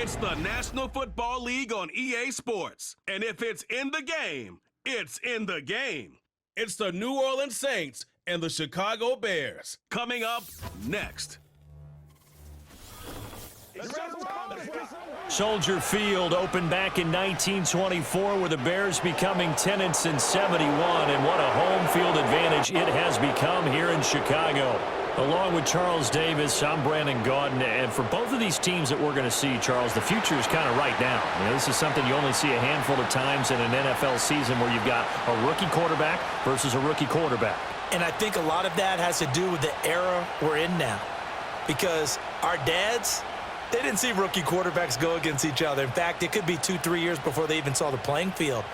It's the National Football League on EA Sports. And if it's in the game, it's in the game. It's the New Orleans Saints and the Chicago Bears. Coming up next. Soldier Field opened back in 1924 with the Bears becoming tenants in 71, and what a home field advantage it has become here in Chicago. Along with Charles Davis, I'm Brandon Gaudin, and for both of these teams that we're going to see, Charles, the future is kind of right now. You know, this is something you only see a handful of times in an NFL season where you've got a rookie quarterback versus a rookie quarterback. And I think a lot of that has to do with the era we're in now, because our dads, they didn't see rookie quarterbacks go against each other. In fact, it could be 2-3 years before they even saw the playing field.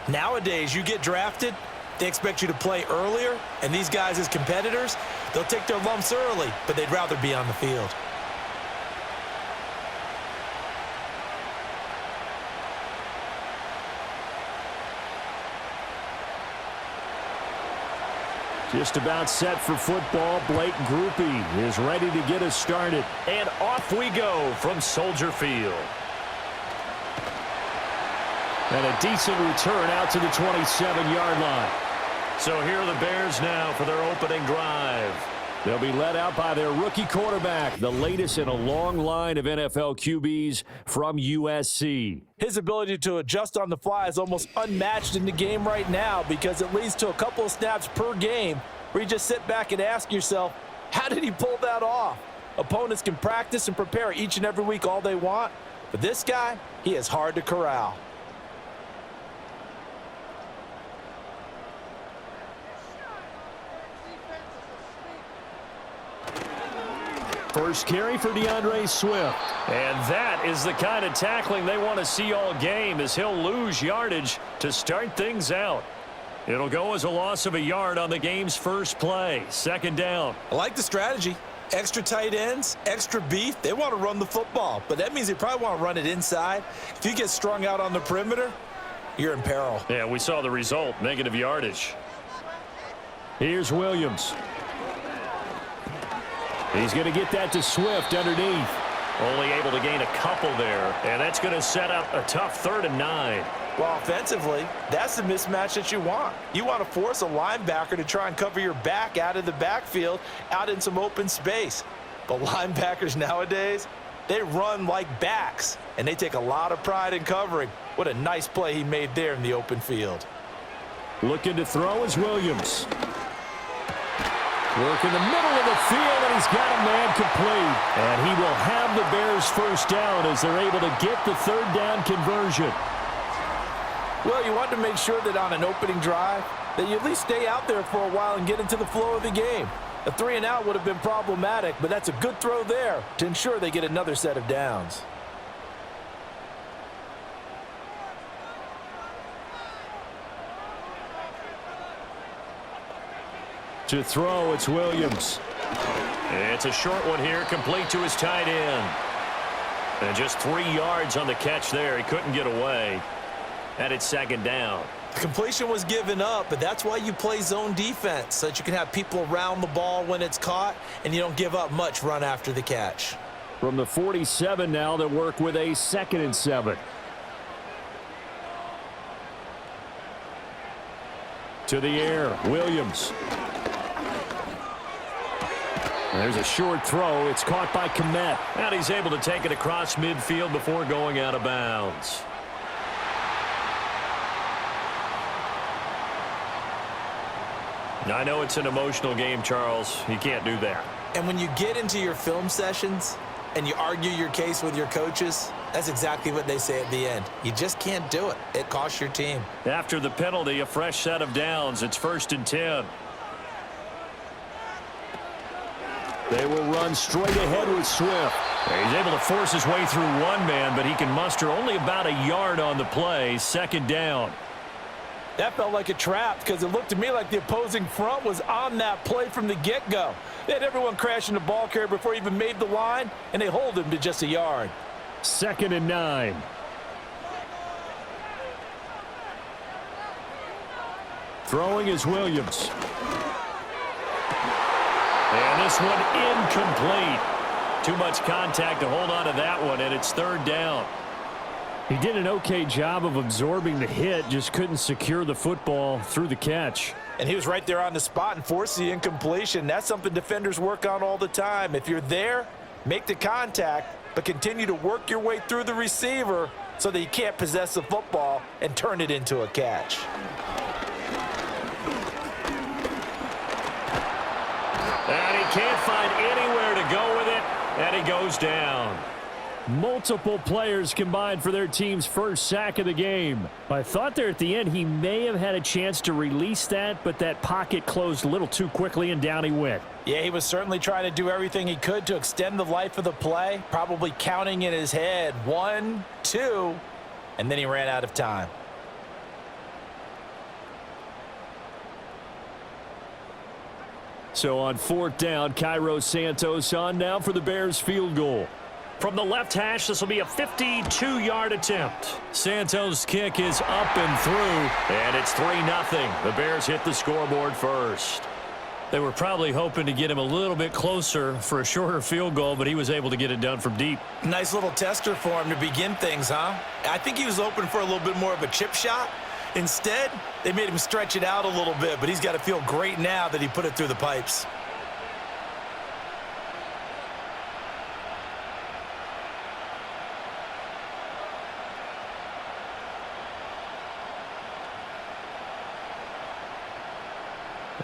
Nowadays, you get drafted, they expect you to play earlier, and these guys as competitors, they'll take their lumps early, but they'd rather be on the field. Just about set for football. Blake Groupie is ready to get us started. And off we go from Soldier Field. And a decent return out to the 27-yard line. So here are the Bears now for their opening drive. They'll be led out by their rookie quarterback, the latest in a long line of NFL QBs from USC. His ability to adjust on the fly is almost unmatched in the game right now, because it leads to a couple of snaps per game where you just sit back and ask yourself, how did he pull that off? Opponents can practice and prepare each and every week all they want, but this guy, he is hard to corral. First carry for DeAndre Swift. And that is the kind of tackling they want to see all game, as he'll lose yardage to start things out. It'll go as a loss of a yard on the game's first play. Second down. I like the strategy. Extra tight ends, extra beef. They want to run the football, but that means they probably want to run it inside. If you get strung out on the perimeter, you're in peril. Yeah, we saw the result, negative yardage. Here's Williams. He's going to get that to Swift underneath. Only able to gain a couple there, and that's going to set up a tough 3rd and 9. Well, offensively, that's the mismatch that you want. You want to force a linebacker to try and cover your back out of the backfield, out in some open space. But linebackers nowadays, they run like backs, and they take a lot of pride in covering. What a nice play he made there in the open field. Looking to throw is Williams. Work in the middle of the field, and he's got a man complete. And he will have the Bears first down as they're able to get the 3rd down conversion. Well, you want to make sure that on an opening drive that you at least stay out there for a while and get into the flow of the game. A 3-and-out would have been problematic, but that's a good throw there to ensure they get another set of downs. To throw, it's Williams. It's a short one here, complete to his tight end. And just 3 yards on the catch there. He couldn't get away. And it's 2nd down. The completion was given up, but that's why you play zone defense, so that you can have people around the ball when it's caught, and you don't give up much run after the catch. From the 47 now, they'll work with a 2nd and 7. To the air, Williams. There's a short throw. It's caught by Kmet. And he's able to take it across midfield before going out of bounds. I know it's an emotional game, Charles. You can't do that. And when you get into your film sessions and you argue your case with your coaches, that's exactly what they say at the end. You just can't do it. It costs your team. After the penalty, a fresh set of downs. It's 1st and 10. They will run straight ahead with Swift. He's able to force his way through one man, but he can muster only about a yard on the play. 2nd down. That felt like a trap, because it looked to me like the opposing front was on that play from the get-go. They had everyone crashing the ball carrier before he even made the line, and they hold him to just a yard. 2nd and 9. Throwing is Williams. And this one incomplete. Too much contact to hold on to that one, and it's third down. He did an okay job of absorbing the hit, just couldn't secure the football through the catch. And he was right there on the spot and forced the incompletion. That's something defenders work on all the time. If you're there, make the contact, but continue to work your way through the receiver so that you can't possess the football and turn it into a catch. And he can't find anywhere to go with it, and he goes down. Multiple players combined for their team's first sack of the game. I thought there at the end he may have had a chance to release that, but that pocket closed a little too quickly and down he went. Yeah, he was certainly trying to do everything he could to extend the life of the play, probably counting in his head 1, 2, and then he ran out of time. So on fourth down, Cairo Santos on now for the Bears field goal. From the left hash, this will be a 52-yard attempt. Santos' kick is up and through, and it's 3-0. The Bears hit the scoreboard first. They were probably hoping to get him a little bit closer for a shorter field goal, but he was able to get it done from deep. Nice little tester for him to begin things, huh? I think he was open for a little bit more of a chip shot. Instead, they made him stretch it out a little bit, but he's got to feel great now that he put it through the pipes.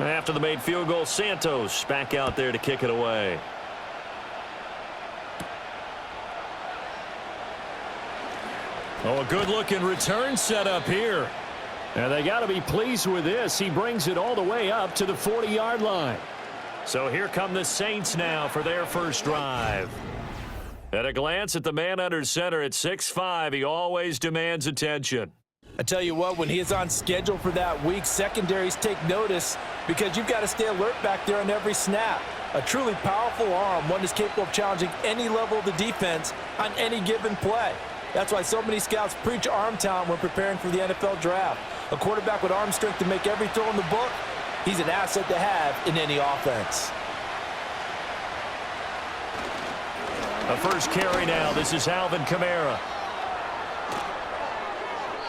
After the made field goal, Santos back out there to kick it away. Oh, a good-looking return set up here. And they got to be pleased with this. He brings it all the way up to the 40-yard line. So here come the Saints now for their first drive. At a glance at the man under center at 6'5", he always demands attention. I tell you what, when he is on schedule for that week, secondaries take notice because you've got to stay alert back there on every snap. A truly powerful arm, one that's capable of challenging any level of the defense on any given play. That's why so many scouts preach arm talent when preparing for the NFL draft. A quarterback with arm strength to make every throw in the book, he's an asset to have in any offense. A first carry now. This is Alvin Kamara.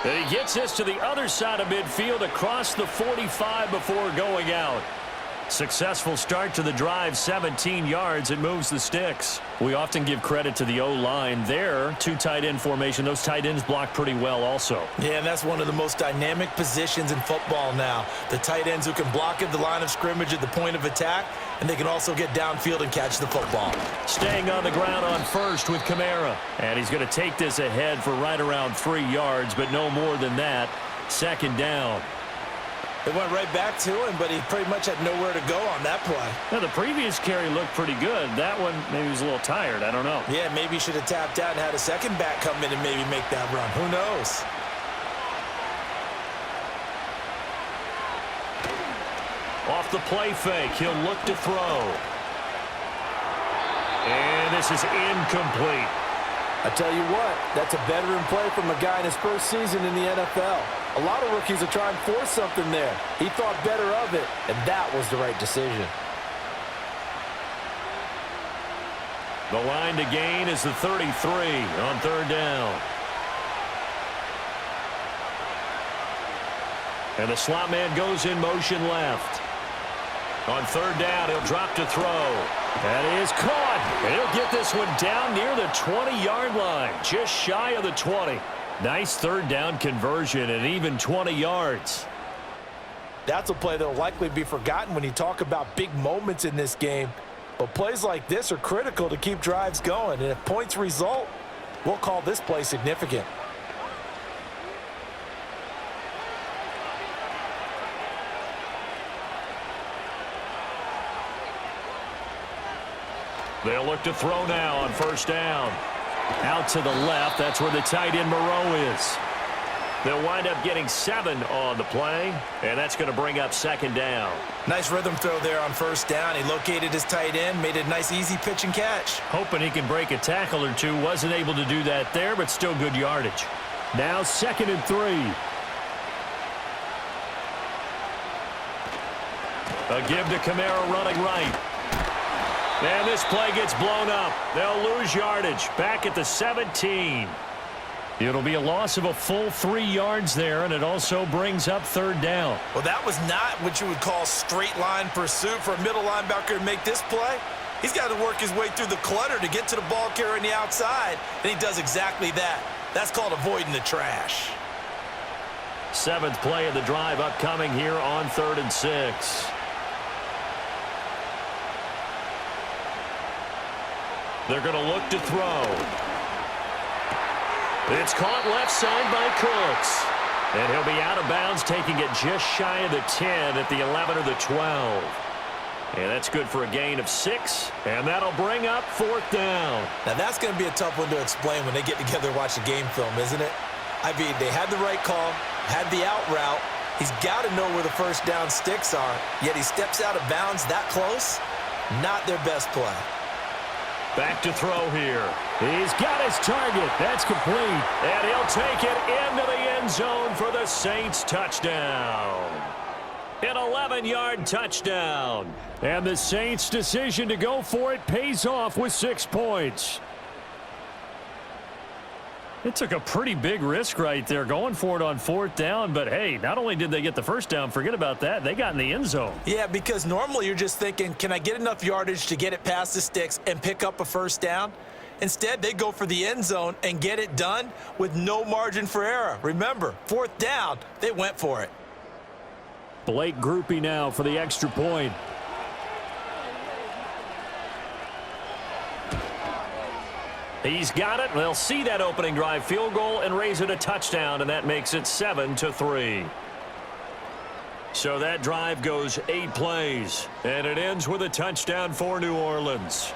And he gets this to the other side of midfield across the 45 before going out. Successful start to the drive, 17 yards. It moves the sticks. We often give credit to the O-line there. Two tight end formation. Those tight ends block pretty well also. Yeah, and that's one of the most dynamic positions in football now. The tight ends who can block at the line of scrimmage at the point of attack, and they can also get downfield and catch the football. Staying on the ground on first with Kamara. And he's going to take this ahead for right around 3 yards, but no more than that. Second down. It went right back to him, but he pretty much had nowhere to go on that play. Now, the previous carry looked pretty good. That one, maybe he was a little tired. I don't know. Yeah, maybe he should have tapped out and had a second back come in and maybe make that run. Who knows? Off the play fake, he'll look to throw. And this is incomplete. I tell you what, that's a veteran play from a guy in his first season in the NFL. A lot of rookies are trying to force something there. He thought better of it, and that was the right decision. The line to gain is the 33 on third down. And the slot man goes in motion left. On third down, he'll drop to throw. That is caught. And he'll get this one down near the 20-yard line, just shy of the 20. Nice third down conversion and even 20 yards. That's a play that will likely be forgotten when you talk about big moments in this game. But plays like this are critical to keep drives going. And if points result, we'll call this play significant. They'll look to throw now on first down. Out to the left, that's where the tight end Moreau is. They'll wind up getting 7 on the play, and that's going to bring up second down. Nice rhythm throw there on first down. He located his tight end, made a nice easy pitch and catch. Hoping he can break a tackle or two. Wasn't able to do that there, but still good yardage. Now 2nd and 3. A give to Kamara running right. And this play gets blown up. They'll lose yardage. Back at the 17. It'll be a loss of a full 3 yards there, and it also brings up third down. Well, that was not what you would call straight line pursuit for a middle linebacker to make this play. He's got to work his way through the clutter to get to the ball carrier on the outside, and he does exactly that. That's called avoiding the trash. 7th play of the drive upcoming here on 3rd and 6. They're going to look to throw. It's caught left side by Cooks. And he'll be out of bounds, taking it just shy of the 10 at the 11 or the 12. And that's good for a gain of 6. And that'll bring up 4th down. Now, that's going to be a tough one to explain when they get together and watch the game film, isn't it? I mean, they had the right call, had the out route. He's got to know where the first down sticks are, yet he steps out of bounds that close. Not their best play. Back to throw here. He's got his target. That's complete. And he'll take it into the end zone for the Saints touchdown. An 11-yard touchdown. And the Saints' decision to go for it pays off with 6 points. It took a pretty big risk right there going for it on 4th down, but hey, not only did they get the first down, forget about that, they got in the end zone. Yeah, because normally you're just thinking, can I get enough yardage to get it past the sticks and pick up a first down? Instead, they go for the end zone and get it done with no margin for error. Remember, 4th down, they went for it. Blake Groupie now for the extra point. He's got it. They'll see that opening drive field goal and raise it a touchdown, and that makes it 7-3. So that drive goes 8 plays, and it ends with a touchdown for New Orleans.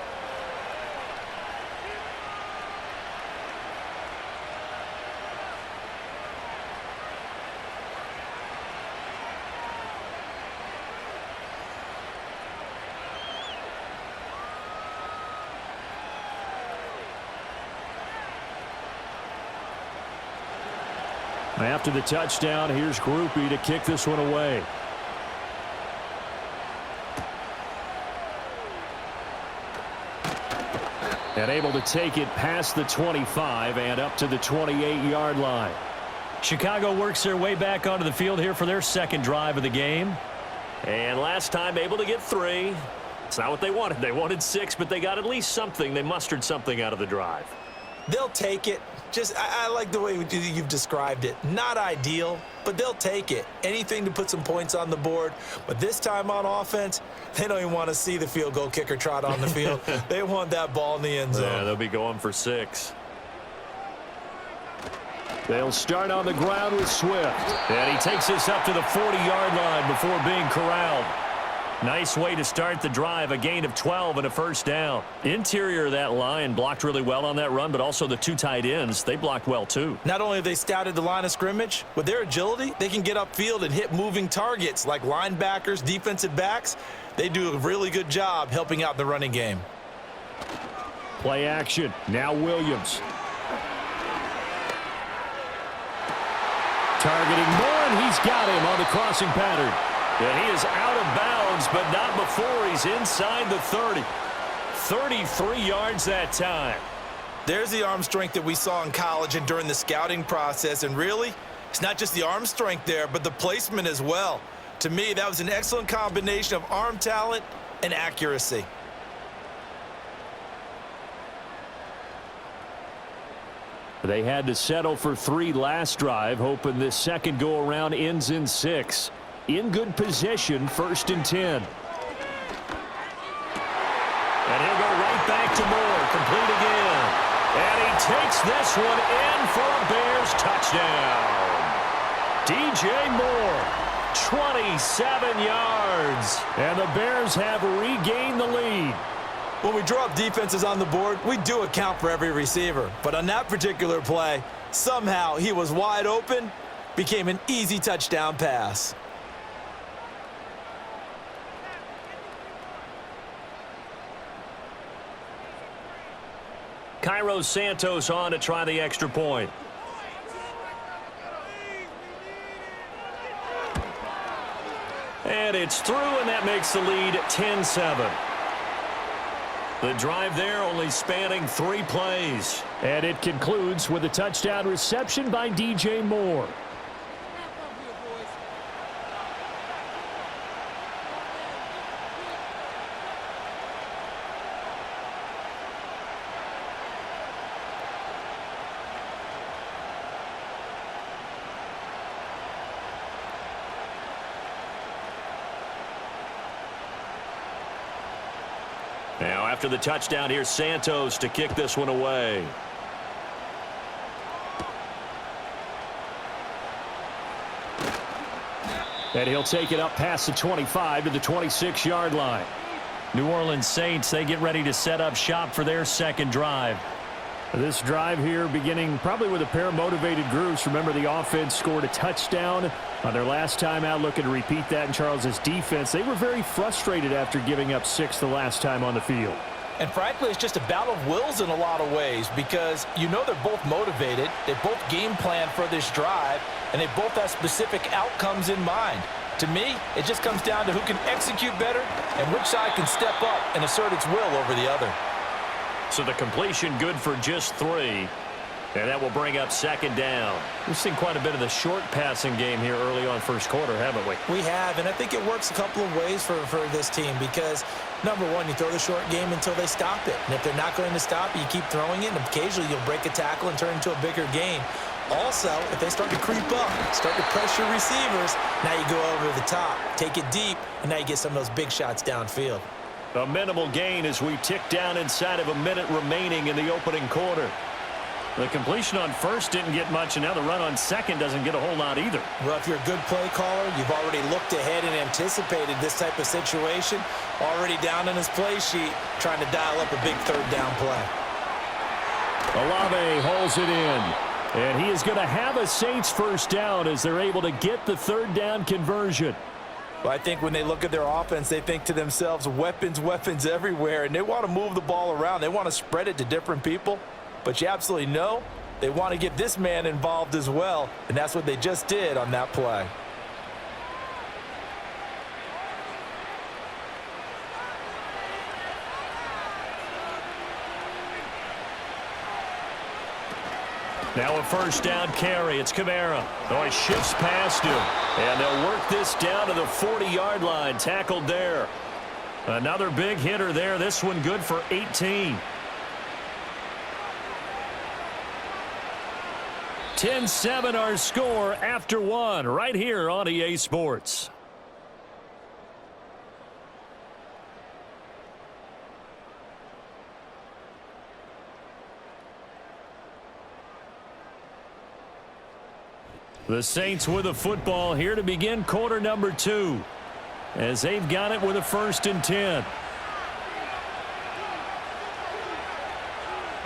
After the touchdown, here's Groupie to kick this one away. And able to take it past the 25 and up to the 28-yard line. Chicago works their way back onto the field here for their second drive of the game. And last time able to get 3. It's not what they wanted. They wanted 6, but they got at least something. They mustered something out of the drive. They'll take it. I like the way you've described it. Not ideal, but they'll take it. Anything to put some points on the board. But this time on offense, they don't even want to see the field goal kicker trot on the field. They want that ball in the end zone. Yeah, they'll be going for 6. They'll start on the ground with Swift. And he takes this up to the 40-yard line before being corralled. Nice way to start the drive, a gain of 12 and a first down. Interior of that line blocked really well on that run, but also the 2 tight ends, they blocked well too. Not only have they scouted the line of scrimmage, with their agility, they can get upfield and hit moving targets like linebackers, defensive backs. They do a really good job helping out the running game. Play action. Now Williams. Targeting Moore, and he's got him on the crossing pattern. And he is out of bounds, but not before he's inside the 30. 33 yards that time. There's the arm strength that we saw in college and during the scouting process. And really, it's not just the arm strength there, but the placement as well. To me, that was an excellent combination of arm talent and accuracy. They had to settle for 3 last drive, hoping this second go-around ends in 6. In good position, 1st and 10. And he'll go right back to Moore, complete again. And he takes this one in for a Bears touchdown. DJ Moore, 27 yards. And the Bears have regained the lead. When we draw up defenses on the board, we do account for every receiver. But on that particular play, somehow he was wide open, became an easy touchdown pass. Cairo Santos on to try the extra point. And it's through, and that makes the lead 10-7. The drive there only spanning 3 plays. And it concludes with a touchdown reception by DJ Moore. Now, after the touchdown, here's Santos to kick this one away. And he'll take it up past the 25 to the 26-yard line. New Orleans Saints, they get ready to set up shop for their second drive. This drive here beginning probably with a pair of motivated groups. Remember, the offense scored a touchdown on their last time out, looking to repeat that in Charles's defense. They were very frustrated after giving up 6 the last time on the field. And frankly, it's just a battle of wills in a lot of ways because you know they're both motivated. They both game plan for this drive, and they both have specific outcomes in mind. To me, it just comes down to who can execute better and which side can step up and assert its will over the other. So the completion good for just 3. And that will bring up second down. We've seen quite a bit of the short passing game here early on first quarter, haven't we? We have, and I think it works a couple of ways for this team because, number one, you throw the short game until they stop it. And if they're not going to stop it, you keep throwing it, and occasionally you'll break a tackle and turn it into a bigger gain. Also, if they start to creep up, start to pressure receivers, now you go over the top, take it deep, and now you get some of those big shots downfield. A minimal gain as we tick down inside of a minute remaining in the opening quarter. The completion on first didn't get much, and now the run on second doesn't get a whole lot either. Well, if you're a good play caller, you've already looked ahead and anticipated this type of situation, already down on his play sheet, trying to dial up a big third down play. Olave holds it in, and he is going to have a Saints first down as they're able to get the third down conversion. Well, I think when they look at their offense, they think to themselves, weapons, weapons everywhere, and they want to move the ball around. They want to spread it to different people. But you absolutely know they want to get this man involved as well, and that's what they just did on that play. Now a first down carry. It's Kamara. Oh, he shifts past him. And they'll work this down to the 40-yard line. Tackled there. Another big hitter there. This one good for 18. 10-7 our score after 1 right here on EA Sports. The Saints with the football here to begin quarter number 2 as they've got it with a 1st and 10.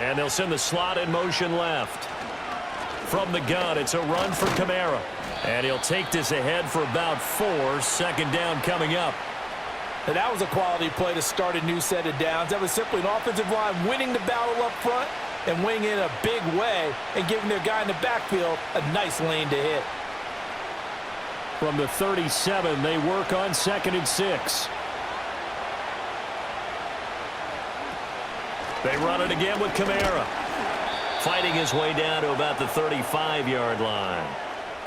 And they'll send the slot in motion left. From the gun, it's a run for Kamara. And he'll take this ahead for about 4. Second down coming up. And that was a quality play to start a new set of downs. That was simply an offensive line winning the battle up front and winning in a big way and giving their guy in the backfield a nice lane to hit. From the 37, they work on 2nd and 6. They run it again with Kamara. Fighting his way down to about the 35-yard line.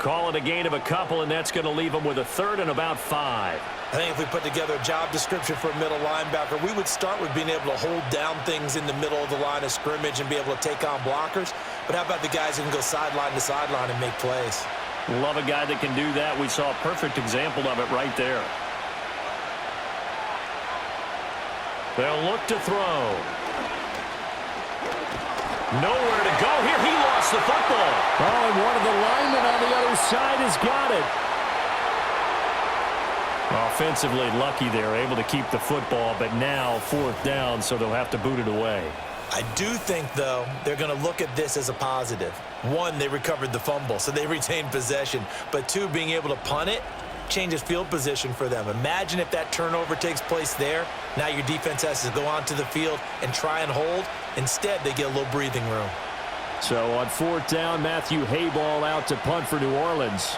Call it a gain of a couple, and that's going to leave him with a 3rd and about 5. I think if we put together a job description for a middle linebacker, we would start with being able to hold down things in the middle of the line of scrimmage and be able to take on blockers. But how about the guys who can go sideline to sideline and make plays? Love a guy that can do that. We saw a perfect example of it right there. They'll look to throw. Nowhere to go here. He lost the football. Oh, and one of the linemen on the other side has got it. Offensively lucky they're able to keep the football, but now 4th down, so they'll have to boot it away. I do think, though, they're going to look at this as a positive. 1, they recovered the fumble, so they retained possession. But 2, being able to punt it changes field position for them. Imagine if that turnover takes place there. Now your defense has to go onto the field and try and hold. Instead, they get a little breathing room. So on 4th down, Matthew Hayball out to punt for New Orleans.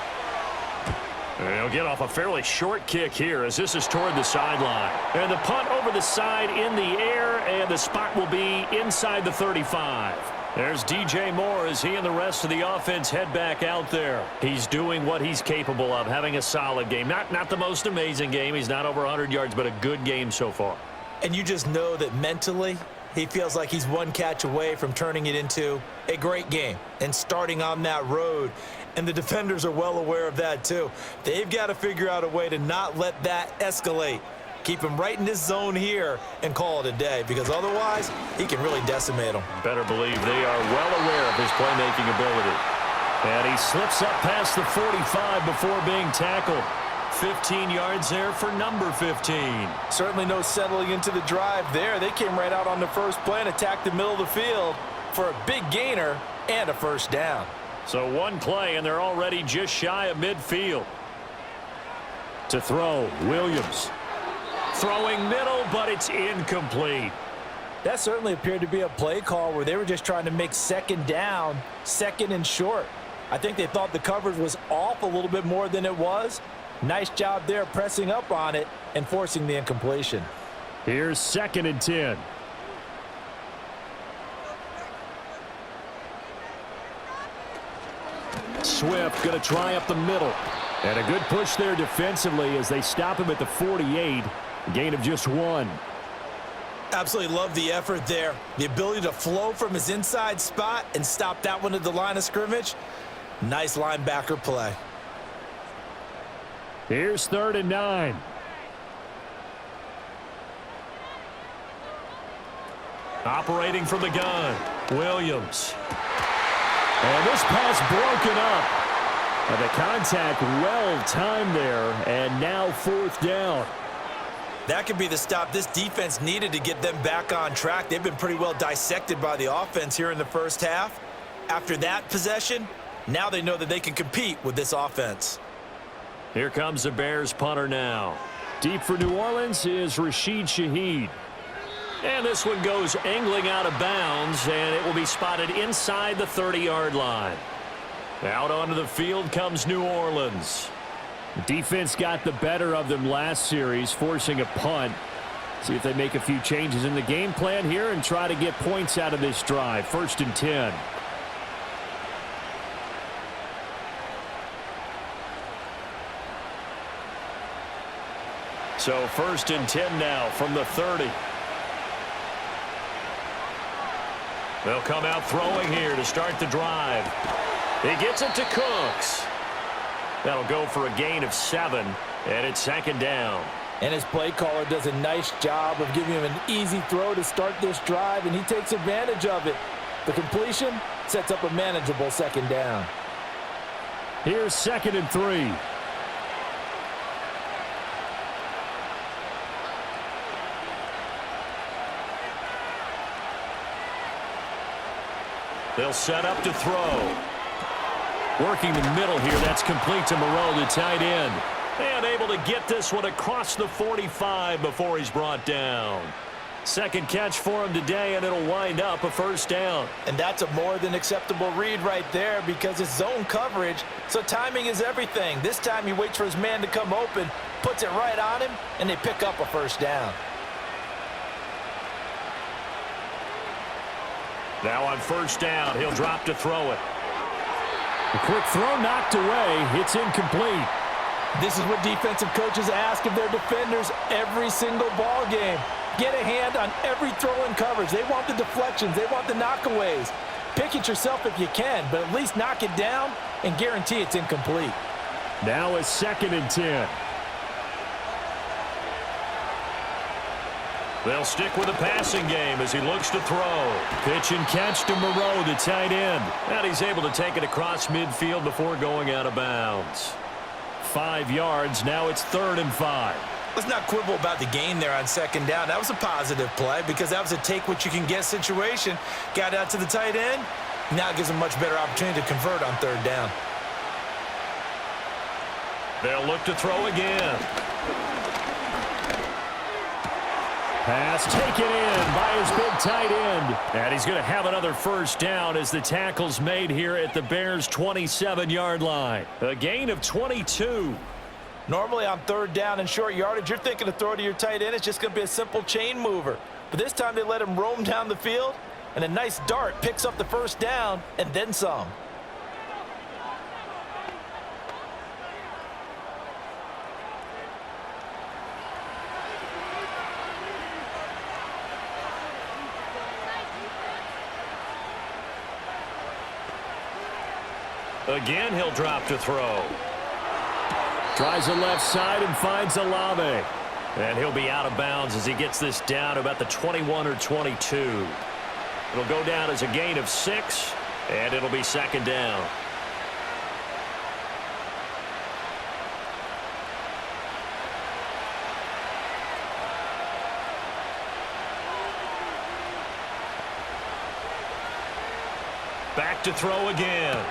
They'll get off a fairly short kick here as this is toward the sideline. And the punt over the side in the air, and the spot will be inside the 35. There's DJ Moore as he and the rest of the offense head back out there. He's doing what he's capable of, having a solid game. Not the most amazing game. He's not over 100 yards, but a good game so far. And you just know that mentally he feels like he's one catch away from turning it into a great game and starting on that road. And the defenders are well aware of that too. They've got to figure out a way to not let that escalate. Keep him right in this zone here and call it a day, because otherwise he can really decimate them. Better believe they are well aware of his playmaking ability. And he slips up past the 45 before being tackled. 15 yards there for number 15. Certainly no settling into the drive there. They came right out on the first play and attacked the middle of the field for a big gainer and a first down. So one play, and they're already just shy of midfield. To throw, Williams. Throwing middle, but it's incomplete. That certainly appeared to be a play call where they were just trying to make second down, second and short. I think they thought the coverage was off a little bit more than it was. Nice job there pressing up on it and forcing the incompletion. Here's 2nd and 10. Swift going to try up the middle. And a good push there defensively as they stop him at the 48. A gain of just 1. Absolutely love the effort there. The ability to flow from his inside spot and stop that one at the line of scrimmage. Nice linebacker play. Here's 3rd and 9. Operating from the gun, Williams. And this pass broken up. And the contact well timed there, and now 4th down. That could be the stop this defense needed to get them back on track. They've been pretty well dissected by the offense here in the first half. After that possession, now they know that they can compete with this offense. Here comes the Bears punter now. Deep for New Orleans is Rashid Shaheed. And this one goes angling out of bounds, and it will be spotted inside the 30-yard line. Out onto the field comes New Orleans. Defense got the better of them last series, forcing a punt. See if they make a few changes in the game plan here and try to get points out of this drive. 1st and 10. So 1st and 10 now from the 30. They'll come out throwing here to start the drive. He gets it to Cooks. That'll go for a gain of 7, and it's 2nd down. And his play caller does a nice job of giving him an easy throw to start this drive, and he takes advantage of it. The completion sets up a manageable 2nd down. Here's 2nd and 3. They'll set up to throw. Working the middle here. That's complete to Moreau, the tight end. And able to get this one across the 45 before he's brought down. 2nd catch for him today, and it'll wind up a 1st down. And that's a more than acceptable read right there because it's zone coverage, so timing is everything. This time he waits for his man to come open, puts it right on him, and they pick up a 1st down. Now on 1st down, he'll drop to throw it. A quick throw knocked away. It's incomplete. This is what defensive coaches ask of their defenders every single ball game. Get a hand on every throw in coverage. They want the deflections. They want the knockaways. Pick it yourself if you can, but at least knock it down and guarantee it's incomplete. Now it's 2nd and 10. They'll stick with the passing game as he looks to throw. Pitch and catch to Moreau, the tight end. And he's able to take it across midfield before going out of bounds. 5 yards. Now it's 3rd and 5. Let's not quibble about the gain there on 2nd down. That was a positive play because that was a take-what-you-can-get situation. Got out to the tight end. Now it gives him a much better opportunity to convert on 3rd down. They'll look to throw again. Pass taken in by his big tight end. And he's going to have another 1st down as the tackle's made here at the Bears' 27-yard line. A gain of 22. Normally on third down and short yardage, you're thinking to throw to your tight end. It's just going to be a simple chain mover. But this time they let him roam down the field, and a nice dart picks up the first down and then some. Again, he'll drop to throw. Tries the left side and finds Olave. And he'll be out of bounds as he gets this down to about the 21 or 22. It'll go down as a gain of 6, and it'll be second down. Back to throw again.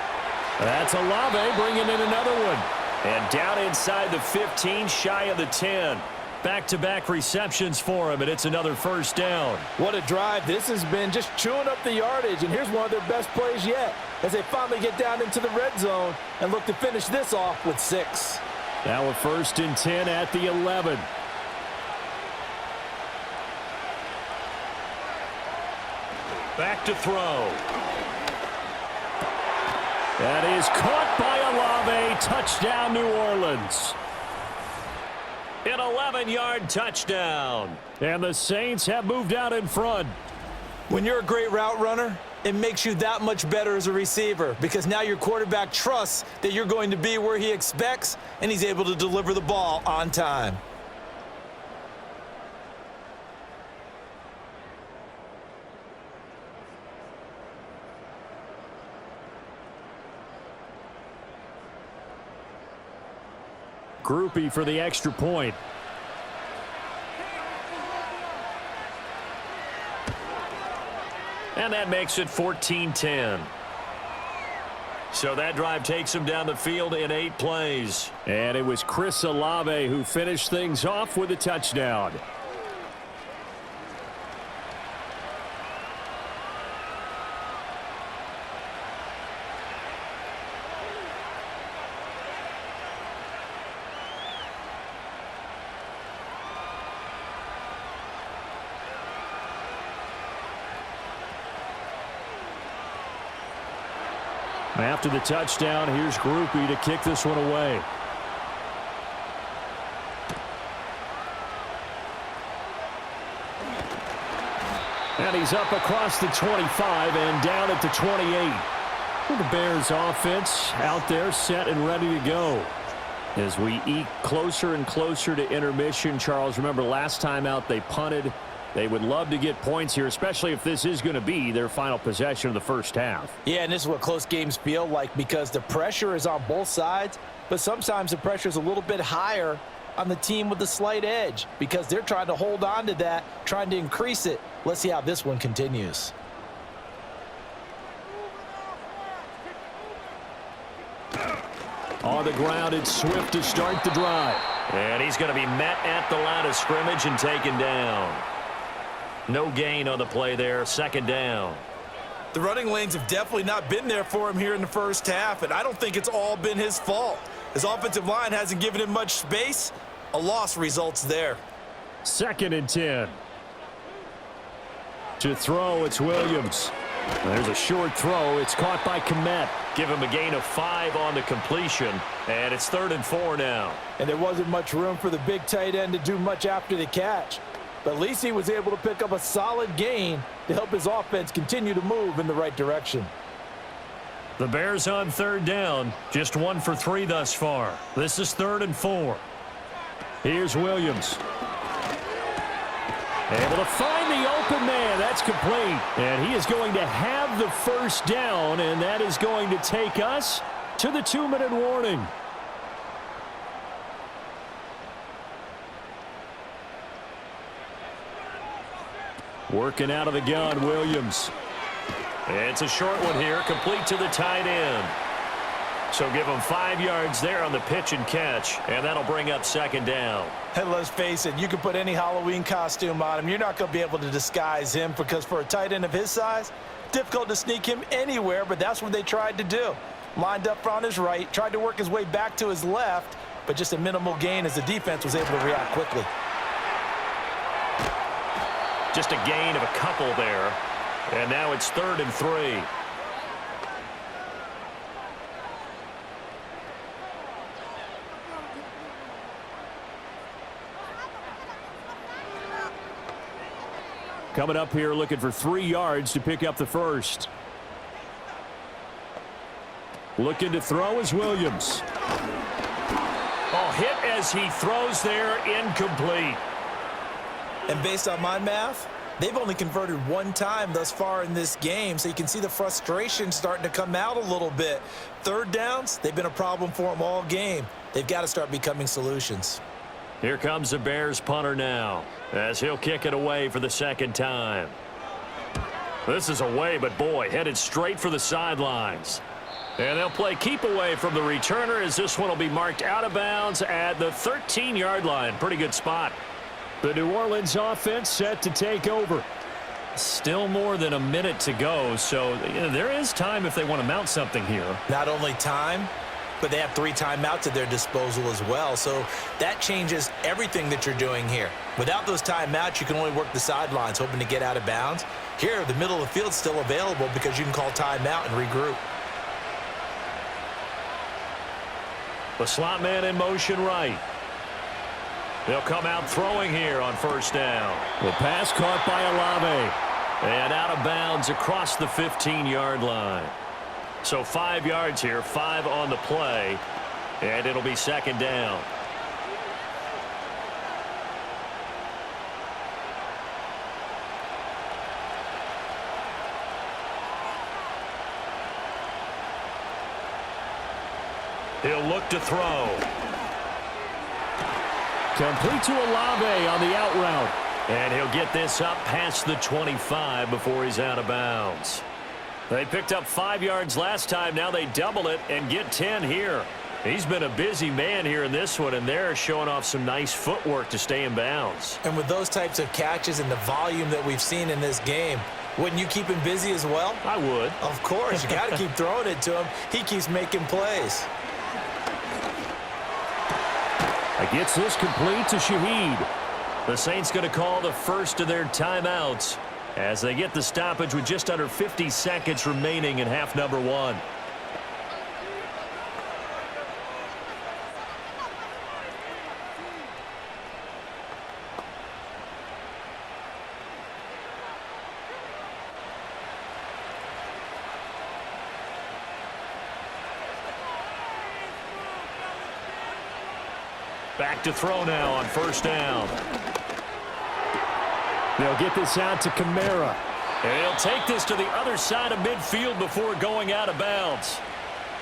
That's Olave bringing in another one. And down inside the 15, shy of the 10. Back-to-back receptions for him, and it's another first down. What a drive this has been, just chewing up the yardage, and here's one of their best plays yet as they finally get down into the red zone and look to finish this off with 6. Now a 1st and 10 at the 11. Back to throw. That is caught by Olave. Touchdown, New Orleans. An 11-yard touchdown. And the Saints have moved out in front. When you're a great route runner, it makes you that much better as a receiver because now your quarterback trusts that you're going to be where he expects, and he's able to deliver the ball on time. Groupie for the extra point. And that makes it 14-10. So that drive takes him down the field in 8 plays. And it was Chris Olave who finished things off with a touchdown. After the touchdown, here's Groupie to kick this one away. And he's up across the 25 and down at the 28. The Bears offense out there set and ready to go. As we eke closer and closer to intermission, Charles, remember last time out they punted. They would love to get points here, especially if this is going to be their final possession of the first half. Yeah, and this is what close games feel like because the pressure is on both sides, but sometimes the pressure is a little bit higher on the team with the slight edge because they're trying to hold on to that, trying to increase it. Let's see how this one continues. On the ground, it's Swift to start the drive. And he's going to be met at the line of scrimmage and taken down. No gain on the play there, second down. The running lanes have definitely not been there for him here in the first half, and I don't think it's all been his fault. His offensive line hasn't given him much space. A loss results there. 2nd and 10. To throw, it's Williams. There's a short throw. It's caught by Kmet. Give him a gain of 5 on the completion, and it's 3rd and 4 now. And there wasn't much room for the big tight end to do much after the catch. But at least he was able to pick up a solid gain to help his offense continue to move in the right direction. The Bears on 3rd down, just 1 for 3 thus far. This is 3rd and 4. Here's Williams. Able to find the open man. That's complete. And he is going to have the first down, and that is going to take us to the 2-minute warning. Working out of the gun, Williams. It's a short one here, complete to the tight end. So give him 5 yards there on the pitch and catch, and that'll bring up 2nd down. And let's face it, you can put any Halloween costume on him. You're not going to be able to disguise him because for a tight end of his size, difficult to sneak him anywhere, but that's what they tried to do. Lined up on his right, tried to work his way back to his left, but just a minimal gain as the defense was able to react quickly. Just a gain of a couple there. And now it's 3rd and 3. Coming up here looking for 3 yards to pick up the first. Looking to throw is Williams. Oh, hit as he throws there, incomplete. And based on my math, they've only converted 1 time thus far in this game, so you can see the frustration starting to come out a little bit. 3rd downs, they've been a problem for them all game. They've got to start becoming solutions. Here comes the Bears punter now, as he'll kick it away for the 2nd time. This is away, but boy, headed straight for the sidelines. And they'll play keep away from the returner as this one will be marked out of bounds at the 13-yard line. Pretty good spot. The New Orleans offense set to take over. Still more than a minute to go, so there is time if they want to mount something here. Not only time, but they have 3 timeouts at their disposal as well, so that changes everything that you're doing here. Without those timeouts, you can only work the sidelines, hoping to get out of bounds. Here, the middle of the field's still available because you can call timeout and regroup. The slot man in motion right. They'll come out throwing here on 1st down. The pass caught by Olave. And out of bounds across the 15-yard line. So 5 yards here, 5 on the play, and it'll be 2nd down. He'll look to throw. Complete to Olave on the out route. And he'll get this up past the 25 before he's out of bounds. They picked up 5 yards last time. Now they double it and get 10 here. He's been a busy man here in this one, and they're showing off some nice footwork to stay in bounds. And with those types of catches and the volume that we've seen in this game, wouldn't you keep him busy as well? I would. Of course. You got to keep throwing it to him. He keeps making plays. Gets this complete to Shaheed. The Saints going to call the first of their timeouts as they get the stoppage with just under 50 seconds remaining in half number 1. Back to throw now on 1st down. They'll get this out to Kamara. And he'll take this to the other side of midfield before going out of bounds.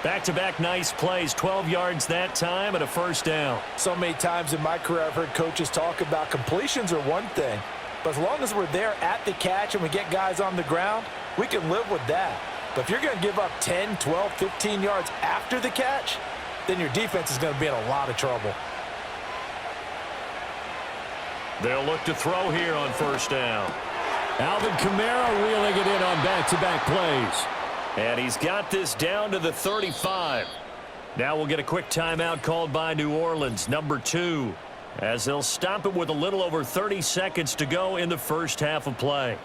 Back-to-back nice plays, 12 yards that time and a 1st down. So many times in my career I've heard coaches talk about completions are one thing, but as long as we're there at the catch and we get guys on the ground, we can live with that. But if you're going to give up 10, 12, 15 yards after the catch, then your defense is going to be in a lot of trouble. They'll look to throw here on 1st down. Alvin Kamara reeling it in on back-to-back plays. And he's got this down to the 35. Now we'll get a quick timeout called by New Orleans, number 2, as they'll stop it with a little over 30 seconds to go in the first half of play.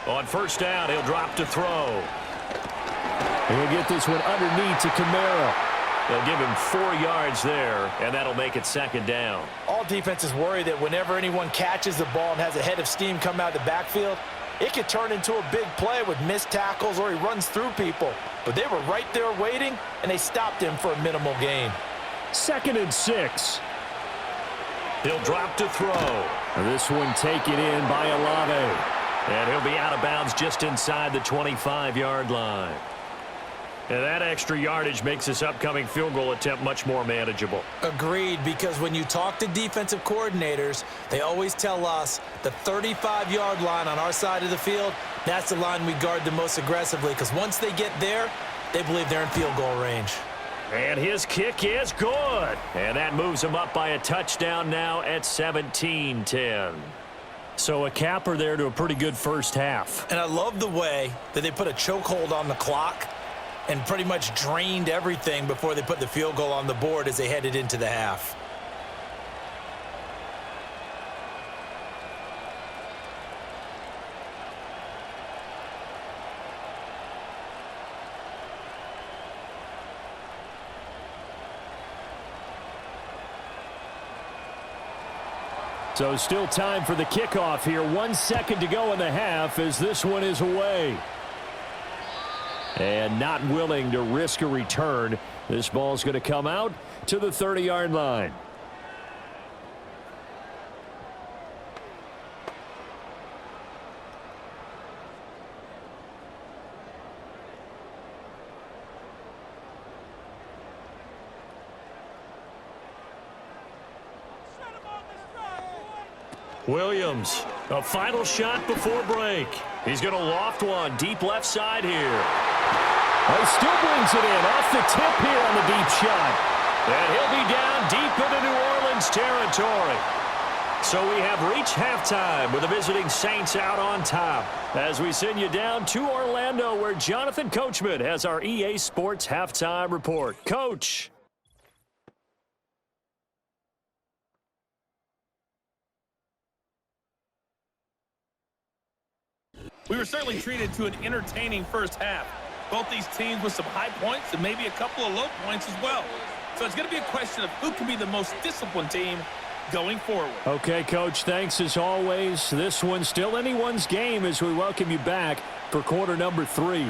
On 1st down, he'll drop to throw. He'll get this one underneath to Kamara. They'll give him 4 yards there, and that'll make it 2nd down. All defenses worry that whenever anyone catches the ball and has a head of steam come out of the backfield, it could turn into a big play with missed tackles or he runs through people. But they were right there waiting, and they stopped him for a minimal gain. 2nd and 6. He'll drop to throw. This one taken in by Olave. And he'll be out of bounds just inside the 25-yard line. And that extra yardage makes this upcoming field goal attempt much more manageable. Agreed, because when you talk to defensive coordinators, they always tell us the 35-yard line on our side of the field, that's the line we guard the most aggressively, because once they get there, They believe they're in field goal range. And his kick is good. And that moves him up by a touchdown now at 17-10. So a capper there to a pretty good first half. And I love the way that they put a chokehold on the clock and pretty much drained everything before they put the field goal on the board as they headed into the half. So still time for the kickoff here. 1 second to go in the half as this one is away. And not willing to risk a return. This ball's going to come out to the 30-yard line. Williams, a final shot before break. He's going to loft one deep left side here. He still brings it in off the tip here on the deep shot. And he'll be down deep into New Orleans territory. So we have reached halftime with the visiting Saints out on top. As we send you down to Orlando where Jonathan Coachman has our EA Sports halftime report. Coach. We were certainly treated to an entertaining first half. Both these teams with some high points and maybe a couple of low points as well. So it's going to be a question of who can be the most disciplined team going forward. Okay, Coach, thanks as always. This one's still anyone's game as we welcome you back for quarter number 3.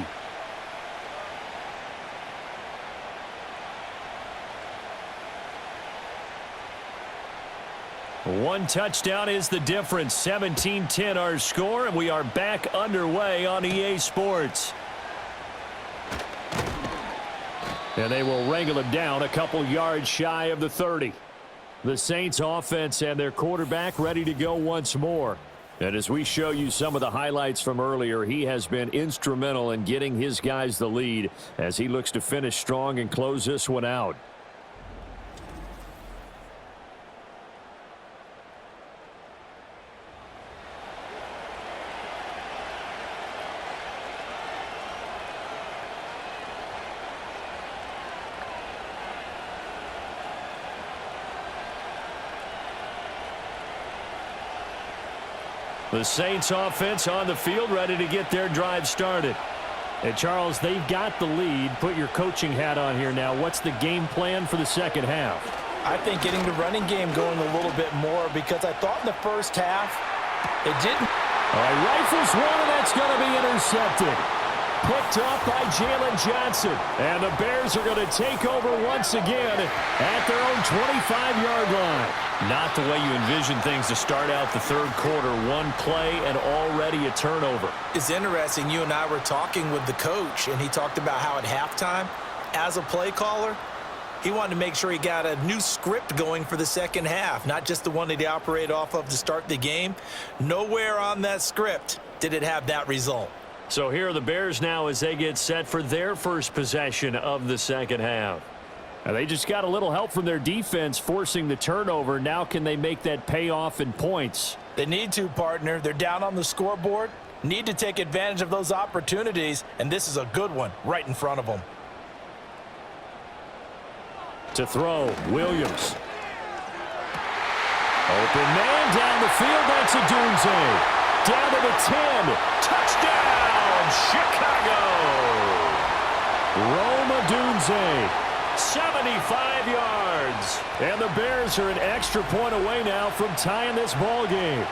One touchdown is the difference. 17-10 our score, and we are back underway on EA Sports. And they will wrangle him down a couple yards shy of the 30. The Saints offense and their quarterback ready to go once more. And as we show you some of the highlights from earlier, he has been instrumental in getting his guys the lead as he looks to finish strong and close this one out. The Saints offense on the field ready to get their drive started. And Charles, they've got the lead. Put your coaching hat on here now. What's the game plan for the second half? I think getting the running game going a little bit more because I thought in the first half it didn't. All right, rifles one, and that's going to be intercepted. Picked up by Jalen Johnson. And the Bears are going to take over once again at their own 25-yard line. Not the way you envision things to start out the third quarter. One play and already a turnover. It's interesting. You and I were talking with the coach, and he talked about how at halftime, as a play caller, he wanted to make sure he got a new script going for the second half, not just the one that he operated off of to start the game. Nowhere on that script did it have that result. So here are the Bears now as they get set for their first possession of the second half. And they just got a little help from their defense forcing the turnover. Now can they make that pay off in points? They need to, partner. They're down on the scoreboard. Need to take advantage of those opportunities, and this is a good one right in front of them. To throw, Williams. Open man down the field. That's Odunze. Down to the 10. Touchdown, Chicago. Rome Odunze. 75 yards. And the Bears are an extra point away now from tying this ball game.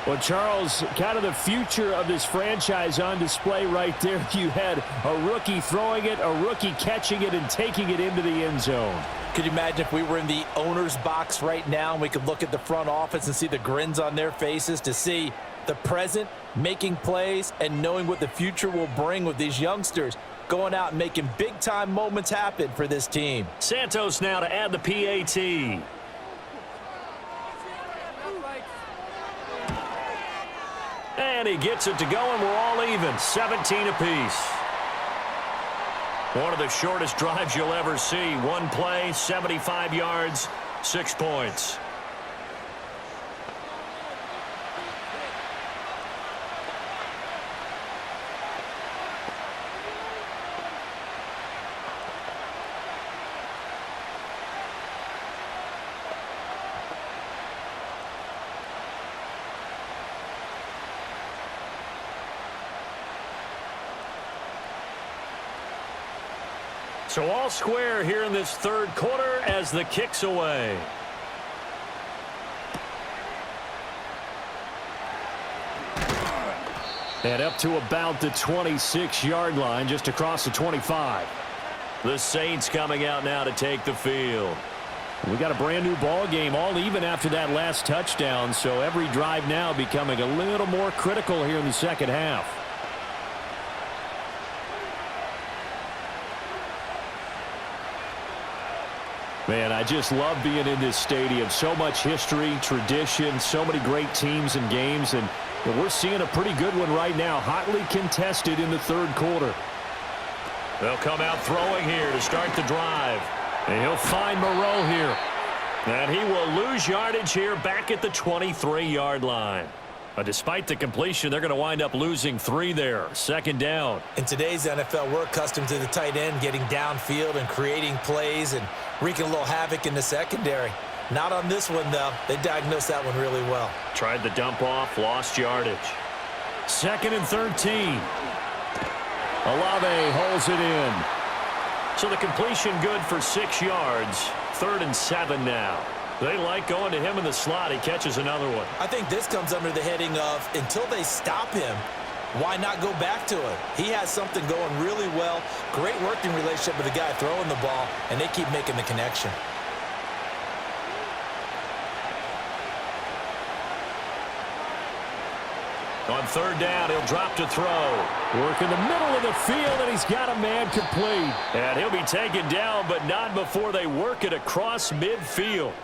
Well, Charles, kind of the future of this franchise on display right there. You had a rookie throwing it, a rookie catching it, and taking it into the end zone. Could you imagine if we were in the owner's box right now and we could look at the front office and see the grins on their faces to see the present making plays and knowing what the future will bring with these youngsters going out and making big-time moments happen for this team. Santos now to add the PAT. And he gets it to go, and we're all even, 17 apiece. One of the shortest drives you'll ever see. One play, 75 yards, 6 points. So all square here in this third quarter as the kick's away. And up to about the 26-yard line, just across the 25. The Saints coming out now to take the field. We got a brand new ball game, all even after that last touchdown, so every drive now becoming a little more critical here in the second half. Man, I just love being in this stadium. So much history, tradition, so many great teams and games, and we're seeing a pretty good one right now, hotly contested in the third quarter. They'll come out throwing here to start the drive. And he'll find Moreau here. And he will lose yardage here back at the 23-yard line. But despite the completion, they're going to wind up losing 3 there. Second down. In today's NFL, we're accustomed to the tight end getting downfield and creating plays and wreaking a little havoc in the secondary. Not on this one, though. They diagnosed that one really well. Tried the dump off, lost yardage. Second and 13. Olave holds it in. So the completion good for 6 yards. 3rd and 7 now. They like going to him in the slot. He catches another one. I think this comes under the heading of until they stop him, why not go back to him? He has something going really well. Great working relationship with the guy throwing the ball, and they keep making the connection. On 3rd down, he'll drop to throw. Work in the middle of the field, and he's got a man complete. And he'll be taken down, but not before they work it across midfield.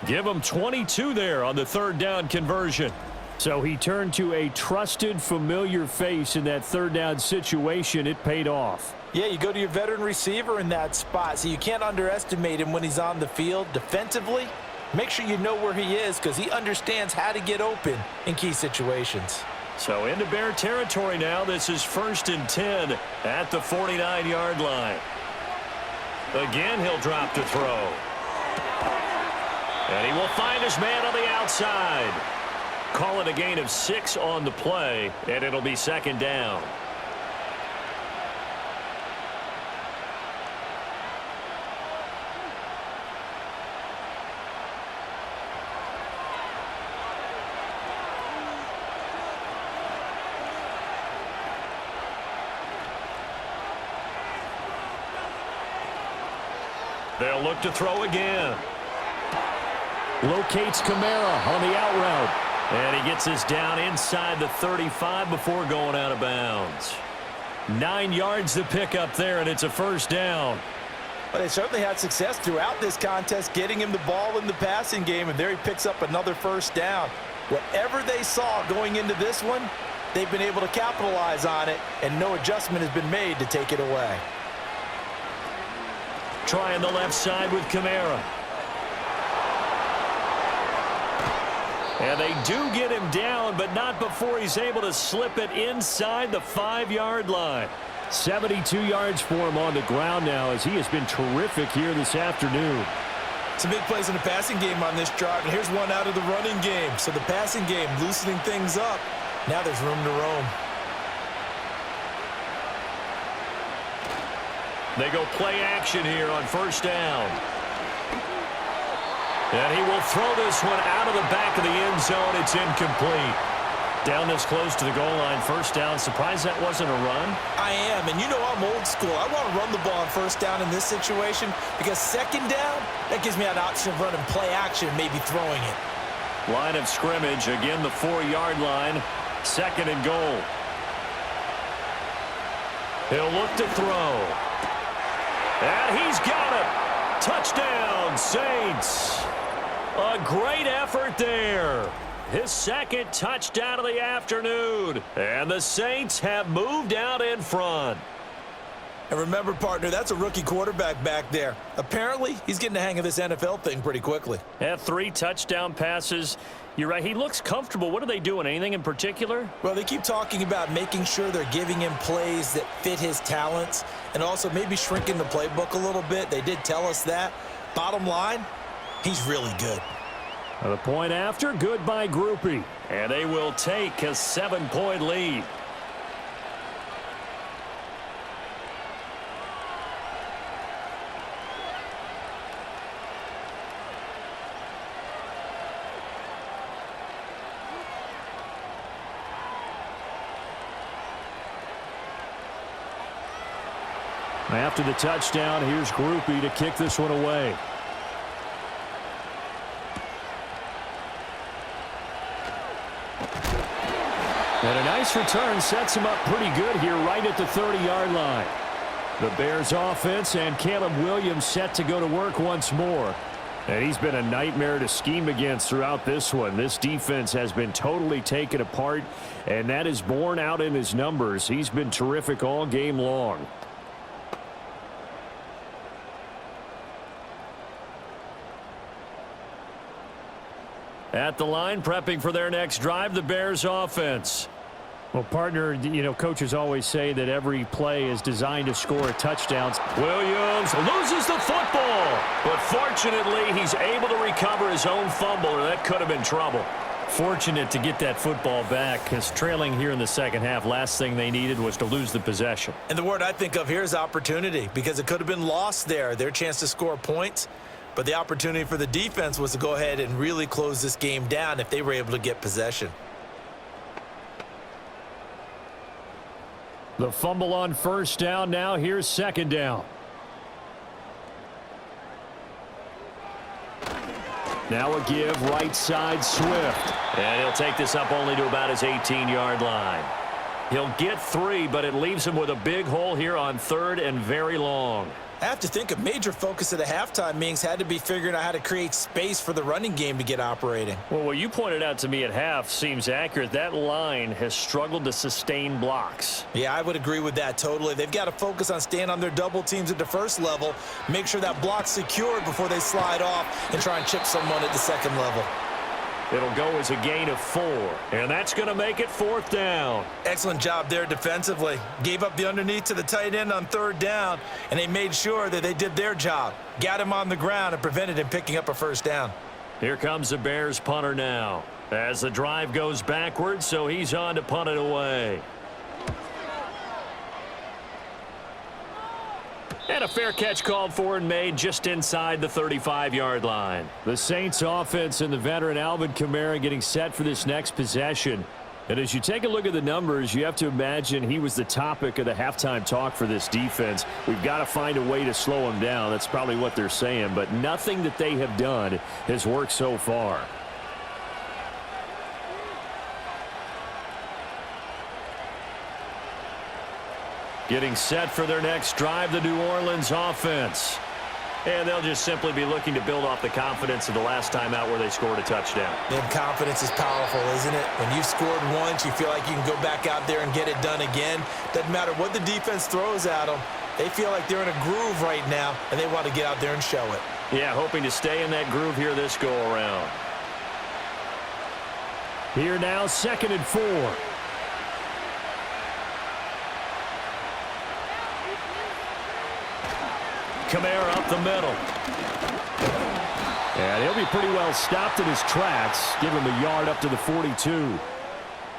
Give him 22 there on the 3rd down conversion. So he turned to a trusted, familiar face in that 3rd down situation. It paid off. Yeah, you go to your veteran receiver in that spot, so you can't underestimate him when he's on the field. Defensively, make sure you know where he is because he understands how to get open in key situations. So into Bear territory now. This is 1st and 10 at the 49-yard line. Again, he'll drop to throw. And he will find his man on the outside. Call it a gain of 6 on the play, and it'll be 2nd down. They'll look to throw again. Locates Kamara on the out route. And he gets this down inside the 35 before going out of bounds. 9 yards to pick up there, and it's a 1st down. But they certainly had success throughout this contest getting him the ball in the passing game, and there he picks up another 1st down. Whatever they saw going into this one, they've been able to capitalize on it, and no adjustment has been made to take it away. Trying the left side with Kamara. And they do get him down, but not before he's able to slip it inside the 5-yard line. 72 yards for him on the ground now as he has been terrific here this afternoon. Some big plays in the passing game on this drive, and here's one out of the running game. So the passing game loosening things up. Now there's room to roam. They go play action here on 1st down. And he will throw this one out of the back of the end zone. It's incomplete. Down this close to the goal line, 1st down. Surprised that wasn't a run? I am, and you know I'm old school. I want to run the ball on 1st down in this situation because 2nd down, that gives me an option of running play action, maybe throwing it. Line of scrimmage, again the 4-yard line. 2nd and goal. He'll look to throw. And he's got it. Touchdown, Saints. A great effort there. his second touchdown of the afternoon. And the Saints have moved out in front. And remember, partner, that's a rookie quarterback back there. Apparently, he's getting the hang of this NFL thing pretty quickly. Had 3 touchdown passes. You're right, he looks comfortable. What are they doing? Anything in particular? Well, they keep talking about making sure they're giving him plays that fit his talents and also maybe shrinking the playbook a little bit. They did tell us that. Bottom line, he's really good. The point after, good by Groupie. And they will take a 7-point lead. After the touchdown, here's Groupie to kick this one away. And a nice return sets him up pretty good here right at the 30-yard line. The Bears offense and Caleb Williams set to go to work once more. And he's been a nightmare to scheme against throughout this one. This defense has been totally taken apart, and that is borne out in his numbers. He's been terrific all game long. At the line, prepping for their next drive, the Bears offense. Well, partner, you know, coaches always say that every play is designed to score a touchdown. Williams loses the football, but fortunately, he's able to recover his own fumble, or that could have been trouble. Fortunate to get that football back, because trailing here in the second half, last thing they needed was to lose the possession. And the word I think of here is opportunity, because it could have been lost there, their chance to score points. But the opportunity for the defense was to go ahead and really close this game down if they were able to get possession. The fumble on first down. Now here's second down. Now a give right side Swift. And he'll take this up only to about his 18-yard line. He'll get 3, but it leaves him with a big hole here on 3rd and very long. I have to think a major focus of the halftime meetings had to be figuring out how to create space for the running game to get operating. Well, what you pointed out to me at half seems accurate. That line has struggled to sustain blocks. Yeah, I would agree with that totally. They've got to focus on staying on their double teams at the first level, make sure that block's secured before they slide off and try and chip someone at the second level. It'll go as a gain of 4, and that's going to make it 4th down. Excellent job there defensively. Gave up the underneath to the tight end on 3rd down, and they made sure that they did their job. Got him on the ground and prevented him picking up a first down. Here comes the Bears punter now. As the drive goes backwards, so he's on to punt it away. And a fair catch called for and made just inside the 35-yard line. The Saints offense and the veteran Alvin Kamara getting set for this next possession. And as you take a look at the numbers, you have to imagine he was the topic of the halftime talk for this defense. We've got to find a way to slow him down. That's probably what they're saying. But nothing that they have done has worked so far. Getting set for their next drive, the New Orleans offense. And they'll just simply be looking to build off the confidence of the last time out where they scored a touchdown. And confidence is powerful, isn't it? When you've scored once, you feel like you can go back out there and get it done again. Doesn't matter what the defense throws at them. They feel like they're in a groove right now, and they want to get out there and show it. Yeah, hoping to stay in that groove here this go-around. Here now, 2nd and 4. Kamara up the middle. And he'll be pretty well stopped in his tracks. Give him a yard up to the 42.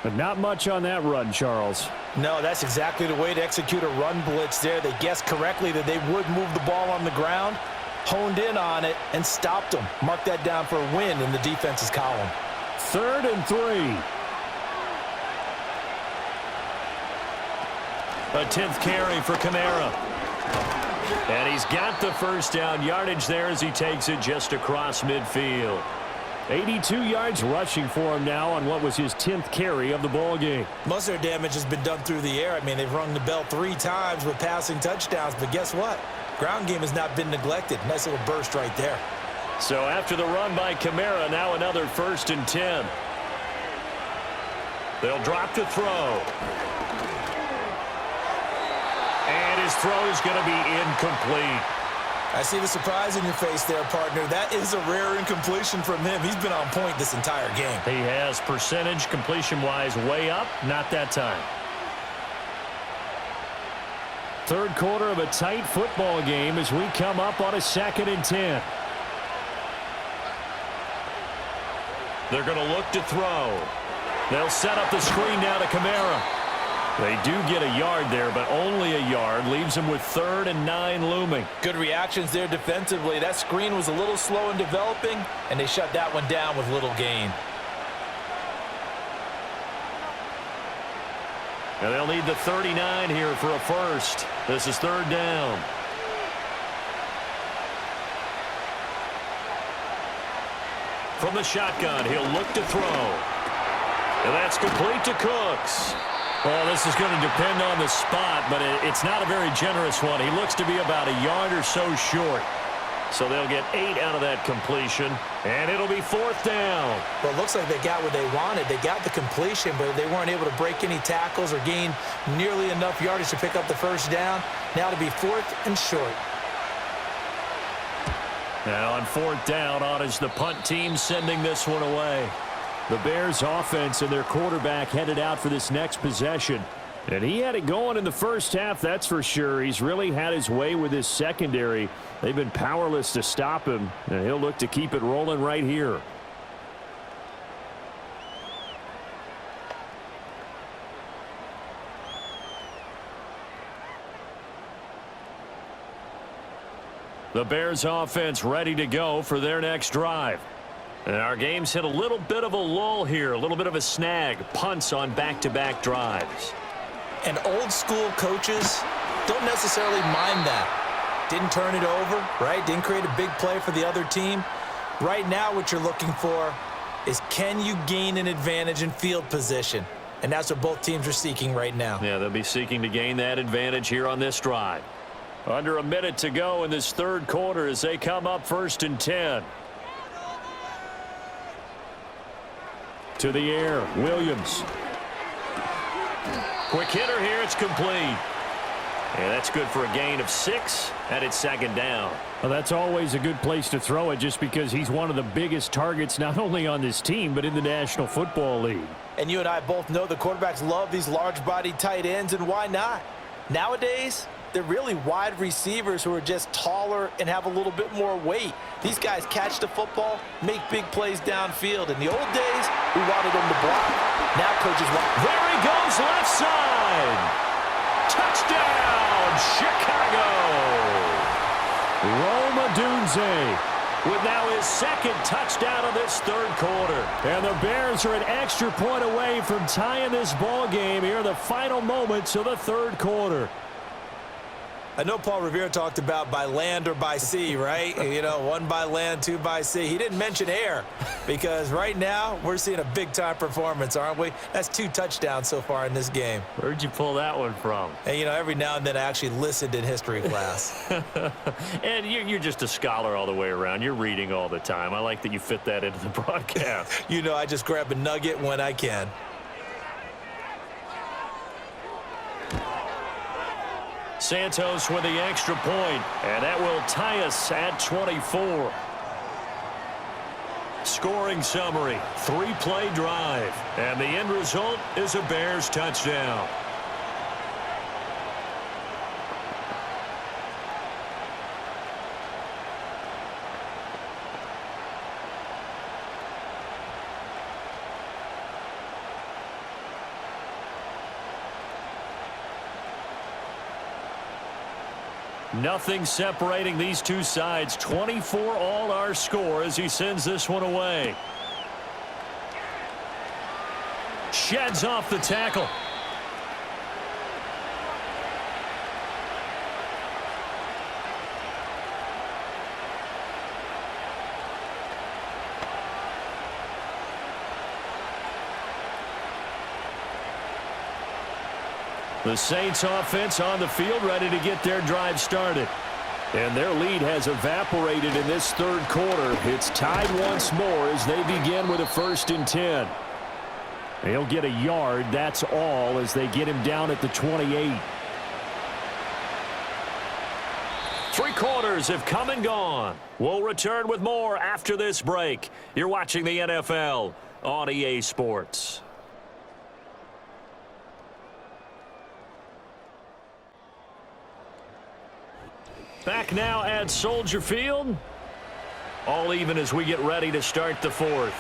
But not much on that run, Charles. No, that's exactly the way to execute a run blitz there. They guessed correctly that they would move the ball on the ground, honed in on it, and stopped them. Mark that down for a win in the defense's column. 3rd and 3. A 10th carry for Kamara. And he's got the first down yardage there as he takes it just across midfield. 82 yards rushing for him now on what was his 10th carry of the ball game. Most of their damage has been done through the air. I mean, they've rung the bell 3 times with passing touchdowns, but guess what? Ground game has not been neglected. Nice little burst right there. So after the run by Kamara, now another 1st and 10. They'll drop to throw. And his throw is going to be incomplete. I see the surprise in your face there, partner. That is a rare incompletion from him. He's been on point this entire game. He has percentage completion-wise way up. Not that time. Third quarter of a tight football game as we come up on a 2nd and 10. They're going to look to throw. They'll set up the screen now to Kamara. They do get a yard there, but only a yard. Leaves them with 3rd and 9 looming. Good reactions there defensively. That screen was a little slow in developing, and they shut that one down with little gain. And they'll need the 39 here for a first. This is 3rd down. From the shotgun, he'll look to throw. And that's complete to Cooks. Well, this is going to depend on the spot, but it's not a very generous one. He looks to be about a yard or so short. So they'll get 8 out of that completion, and it'll be 4th down. Well, it looks like they got what they wanted. They got the completion, but they weren't able to break any tackles or gain nearly enough yardage to pick up the first down. Now to be 4th and short. Now on 4th down, on is the punt team sending this one away. The Bears offense and their quarterback headed out for this next possession. And he had it going in the first half, that's for sure. He's really had his way with his secondary. They've been powerless to stop him, and he'll look to keep it rolling right here. The Bears offense ready to go for their next drive. And our game's hit a little bit of a lull here, a little bit of a snag. Punts on back-to-back drives. And old school coaches don't necessarily mind that. Didn't turn it over, right? Didn't create a big play for the other team. Right now what you're looking for is, can you gain an advantage in field position? And that's what both teams are seeking right now. Yeah, they'll be seeking to gain that advantage here on this drive. Under a minute to go in this 3rd quarter as they come up 1st and 10. To the air, Williams. Quick hitter here, it's complete. And that's good for a gain of 6, and it's 2nd down. Well, that's always a good place to throw it just because he's one of the biggest targets not only on this team but in the National Football League. And you and I both know the quarterbacks love these large-bodied tight ends, and why not? Nowadays, they're really wide receivers who are just taller and have a little bit more weight. These guys catch the football, make big plays downfield. In the old days, we wanted them to block. Now coaches want... There he goes, left side. Touchdown, Chicago. Rome Odunze with now his 2nd touchdown of this 3rd quarter. And the Bears are an extra point away from tying this ball game here in the final moments of the 3rd quarter. I know Paul Revere talked about by land or by sea, right? You know, 1 by land, 2 by sea. He didn't mention air because right now we're seeing a big-time performance, aren't we? That's 2 touchdowns so far in this game. Where'd you pull that one from? And, you know, every now and then I actually listened in history class. And you're just a scholar all the way around. You're reading all the time. I like that you fit that into the broadcast. You know, I just grab a nugget when I can. Santos with the extra point, and that will tie us at 24. Scoring summary, 3-play drive, and the end result is a Bears touchdown. Nothing separating these two sides. 24 all our score as he sends this one away. Sheds off the tackle. The Saints offense on the field ready to get their drive started. And their lead has evaporated in this 3rd quarter. It's tied once more as they begin with a 1st and 10. He'll get a yard, that's all, as they get him down at the 28. 3 quarters have come and gone. We'll return with more after this break. You're watching the NFL on EA Sports. Back now at Soldier Field. All even as we get ready to start the 4th.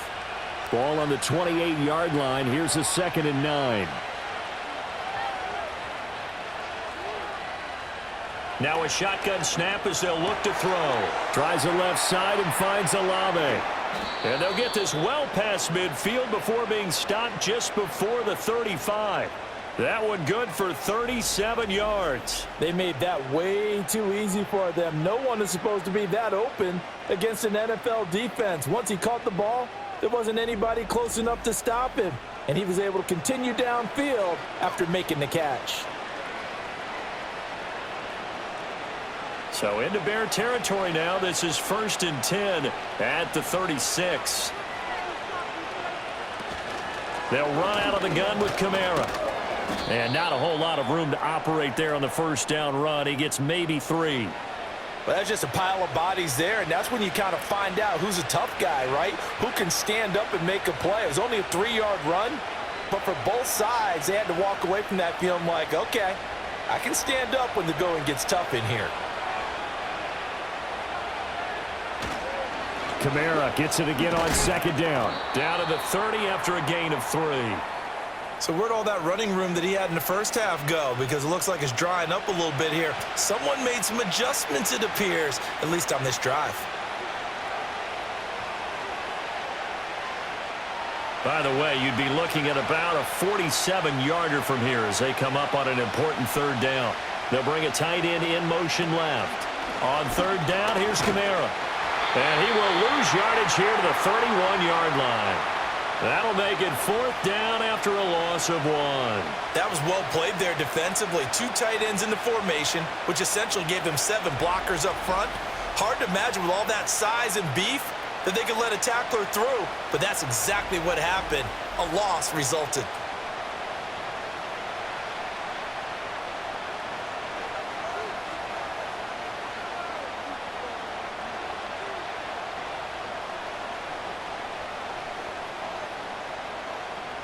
Ball on the 28-yard line. Here's a 2nd and 9. Now a shotgun snap as they'll look to throw. Tries the left side and finds Olave. And they'll get this well past midfield before being stopped just before the 35. That one good for 37 yards. They made that way too easy for them. No one is supposed to be that open against an NFL defense. Once he caught the ball, there wasn't anybody close enough to stop him. And he was able to continue downfield after making the catch. So into Bear territory now. This is 1st and 10 at the 36. They'll run out of the gun with Kamara. And not a whole lot of room to operate there on the 1st down run. He gets maybe 3. Well, that's just a pile of bodies there, and that's when you kind of find out who's a tough guy, right? Who can stand up and make a play. It was only a 3-yard run, but for both sides, they had to walk away from that feeling like, okay, I can stand up when the going gets tough in here. Kamara gets it again on 2nd down. Down to the 30 after a gain of 3. So where'd all that running room that he had in the first half go? Because it looks like it's drying up a little bit here. Someone made some adjustments, it appears, at least on this drive. By the way, you'd be looking at about a 47-yarder from here as they come up on an important 3rd down. They'll bring a tight end in motion left. On 3rd down, here's Kamara. And he will lose yardage here to the 31-yard line. That'll make it 4th down after a loss of 1. That was well played there defensively. 2 tight ends in the formation, which essentially gave them 7 blockers up front. Hard to imagine with all that size and beef that they could let a tackler through, but that's exactly what happened. A loss resulted.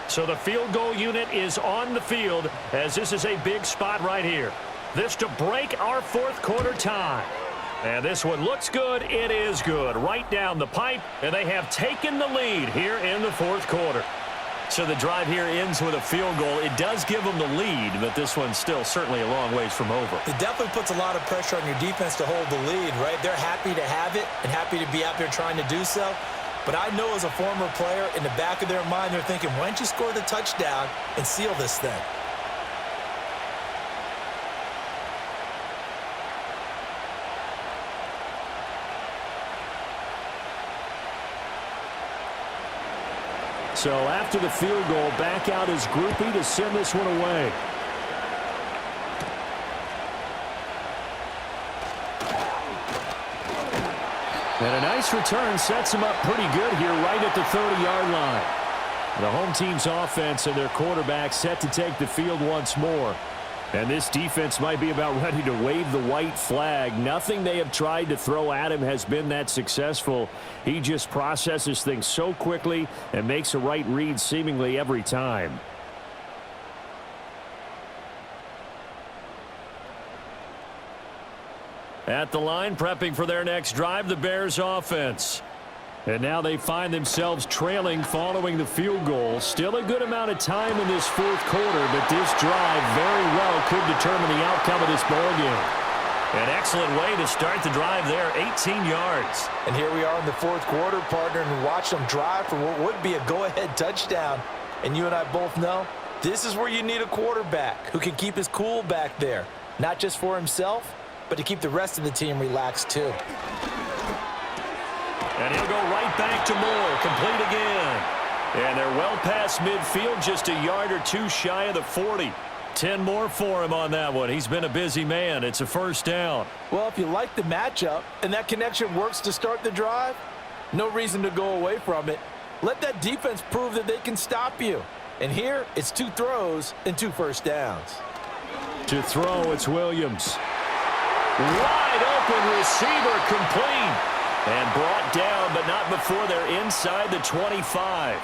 So the field goal unit is on the field as this is a big spot right here. This to break our 4th quarter tie. And this one looks good. It is good. Right down the pipe, and they have taken the lead here in the 4th quarter. So the drive here ends with a field goal. It does give them the lead, but this one's still certainly a long ways from over. It definitely puts a lot of pressure on your defense to hold the lead, right? They're happy to have it and happy to be out there trying to do so. But I know as a former player, in the back of their mind, they're thinking, why don't you score the touchdown and seal this thing? So after the field goal, back out is Groupie to send this one away. And a nice return sets him up pretty good here right at the 30-yard line. The home team's offense and their quarterback set to take the field once more. And this defense might be about ready to wave the white flag. Nothing they have tried to throw at him has been that successful. He just processes things so quickly and makes a right read seemingly every time. At the line, prepping for their next drive, the Bears offense. And now they find themselves trailing following the field goal. Still a good amount of time in this 4th quarter, but this drive very well could determine the outcome of this ballgame. An excellent way to start the drive there, 18 yards. And here we are in the 4th quarter, partner, and watch them drive for what would be a go-ahead touchdown. And you and I both know this is where you need a quarterback who can keep his cool back there, not just for himself, but to keep the rest of the team relaxed too. And he'll go right back to Moore, complete again. And they're well past midfield, just a yard or two shy of the 40. 10 more for him on that one. He's been a busy man. It's a 1st down. Well, if you like the matchup and that connection works to start the drive, no reason to go away from it. Let that defense prove that they can stop you. And here, it's 2 throws and 2 first downs. To throw, it's Williams. Wide open receiver, complete. And brought down, but not before they're inside the 25.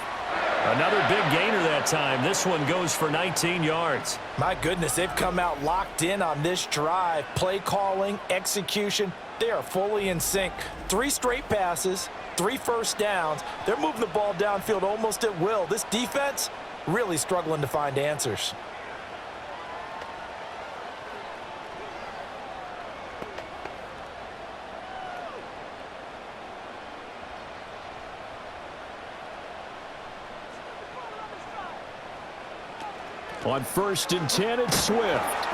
Another big gainer that time. This one goes for 19 yards. My goodness, they've come out locked in on this drive. Play calling, execution, they are fully in sync. 3 straight passes, 3 first downs. They're moving the ball downfield almost at will. This defense really struggling to find answers. On 1st and 10, it's Swift.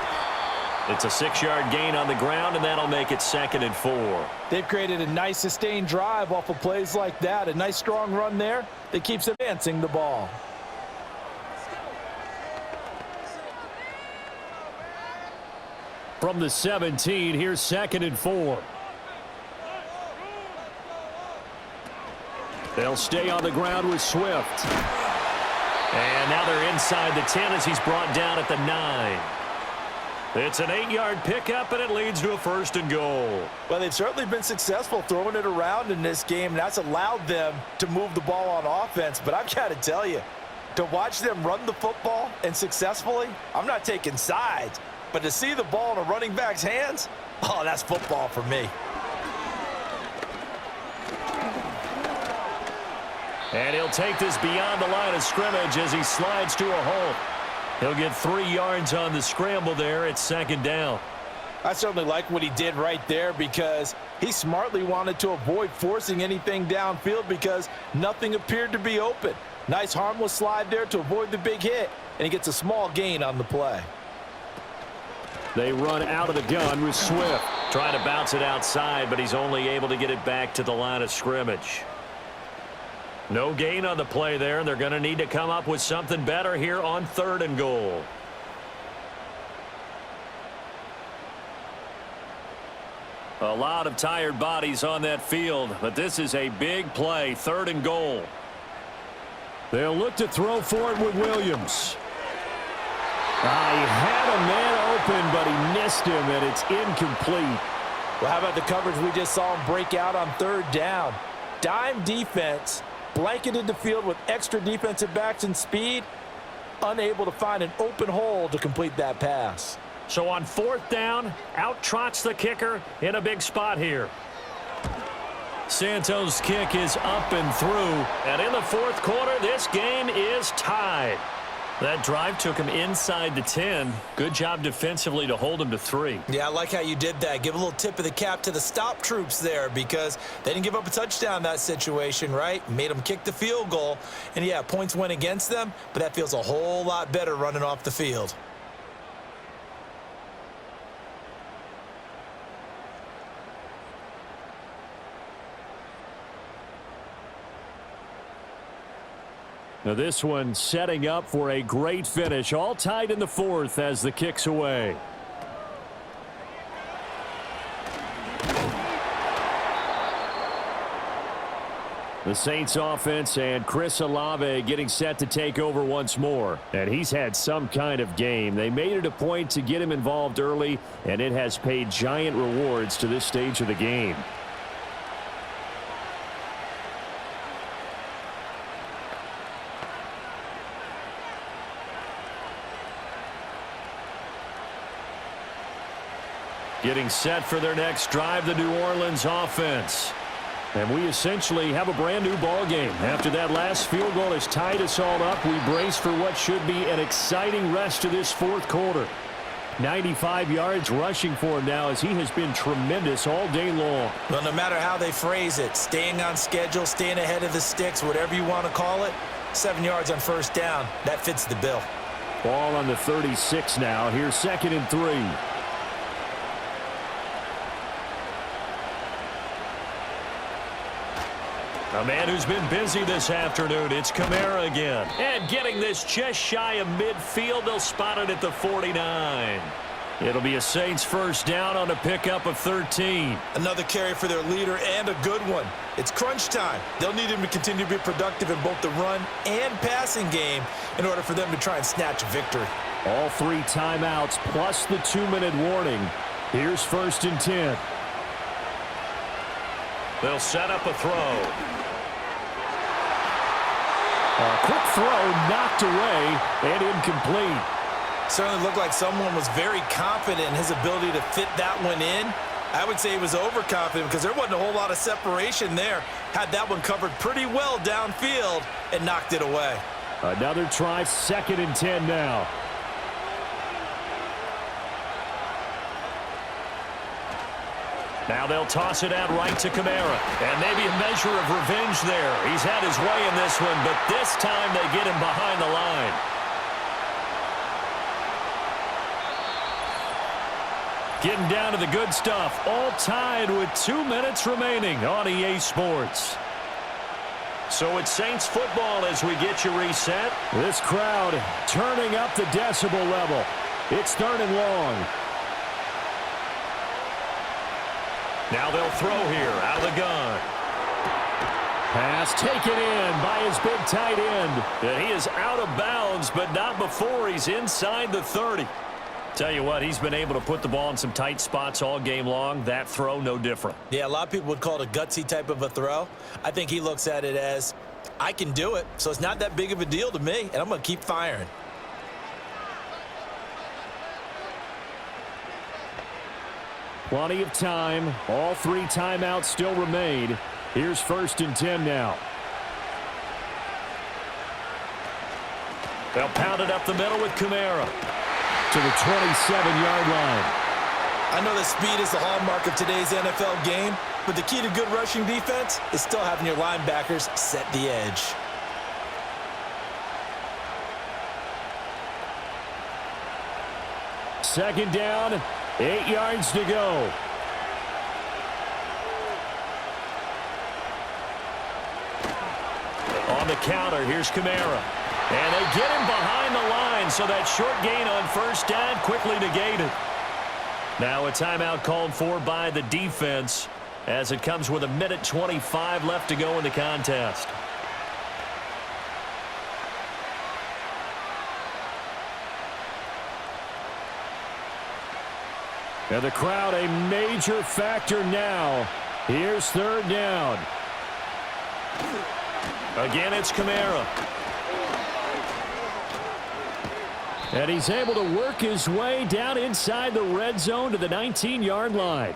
It's a 6-yard gain on the ground, and that'll make it 2nd and 4. They've created a nice sustained drive off of plays like that. A nice strong run there that keeps advancing the ball. From the 17, here's 2nd and 4. They'll stay on the ground with Swift. And now they're inside the 10 as he's brought down at the 9. It's an 8-yard pickup, and it leads to a 1st and goal. Well, they've certainly been successful throwing it around in this game, and that's allowed them to move the ball on offense. But I've got to tell you, to watch them run the football and successfully, I'm not taking sides, but to see the ball in a running back's hands, oh, that's football for me. And he'll take this beyond the line of scrimmage as he slides to a halt. He'll get 3 yards on the scramble there. It's 2nd down. I certainly like what he did right there because he smartly wanted to avoid forcing anything downfield because nothing appeared to be open. Nice harmless slide there to avoid the big hit, and he gets a small gain on the play. They run out of the gun with Swift. Trying to bounce it outside, but he's only able to get it back to the line of scrimmage. No gain on the play there, and they're going to need to come up with something better here on 3rd and goal. A lot of tired bodies on that field, but this is a big play, 3rd and goal. They'll look to throw for it with Williams. He had a man open, but he missed him, and it's incomplete. Well, how about the coverage we just saw him break out on 3rd down? Dime defense, blanketed the field with extra defensive backs and speed, unable to find an open hole to complete that pass. So on 4th down, out trots the kicker in a big spot here. Santos' kick is up and through, and in the 4th quarter, this game is tied. That drive took him inside the 10. Good job defensively to hold him to 3. Yeah, I like how you did that. Give a little tip of the cap to the stop troops there because they didn't give up a touchdown in that situation, right? Made them kick the field goal. And, yeah, points went against them, but that feels a whole lot better running off the field. Now this one setting up for a great finish. All tied in the 4th as the kick's away. The Saints offense and Chris Olave getting set to take over once more. And he's had some kind of game. They made it a point to get him involved early, and it has paid giant rewards to this stage of the game. Getting set for their next drive, the New Orleans offense. And we essentially have a brand new ball game. After that last field goal has tied us all up, we brace for what should be an exciting rest of this 4th quarter. 95 yards rushing for him now as he has been tremendous all day long. Well, no matter how they phrase it, staying on schedule, staying ahead of the sticks, whatever you want to call it, 7 yards on 1st down, that fits the bill. Ball on the 36 now. Here's 2nd and 3. A man who's been busy this afternoon, it's Kamara again. And getting this just shy of midfield, they'll spot it at the 49. It'll be a Saints first down on a pickup of 13. Another carry for their leader and a good one. It's crunch time. They'll need him to continue to be productive in both the run and passing game in order for them to try and snatch a victory. All 3 timeouts plus the 2-minute warning. Here's 1st and 10. They'll set up a throw. A quick throw knocked away and incomplete. Certainly looked like someone was very confident in his ability to fit that one in. I would say he was overconfident because there wasn't a whole lot of separation there. Had that one covered pretty well downfield and knocked it away. Another try, 2nd and 10 now. Now they'll toss it out right to Kamara. And maybe a measure of revenge there. He's had his way in this one, but this time they get him behind the line. Getting down to the good stuff. All tied with 2 minutes remaining on EA Sports. So it's Saints football as we get you reset. This crowd turning up the decibel level. It's 3rd and long. Now they'll throw here out of the gun. Pass taken in by his big tight end. And he is out of bounds, but not before he's inside the 30. Tell you what, he's been able to put the ball in some tight spots all game long. That throw, no different. Yeah, a lot of people would call it a gutsy type of a throw. I think he looks at it as, I can do it, so it's not that big of a deal to me, and I'm going to keep firing. Plenty of time. All 3 timeouts still remain. Here's 1st and 10 now. They'll pound it up the middle with Kamara. To the 27-yard line. I know that speed is the hallmark of today's NFL game, but the key to good rushing defense is still having your linebackers set the edge. Second down, 8 yards to go. On the counter, here's Kamara. And they get him behind the line, so that short gain on 1st down quickly negated. Now a timeout called for by the defense as it comes with 1:25 left to go in the contest. And the crowd a major factor now. Here's 3rd down. Again, it's Kamara. And he's able to work his way down inside the red zone to the 19-yard line.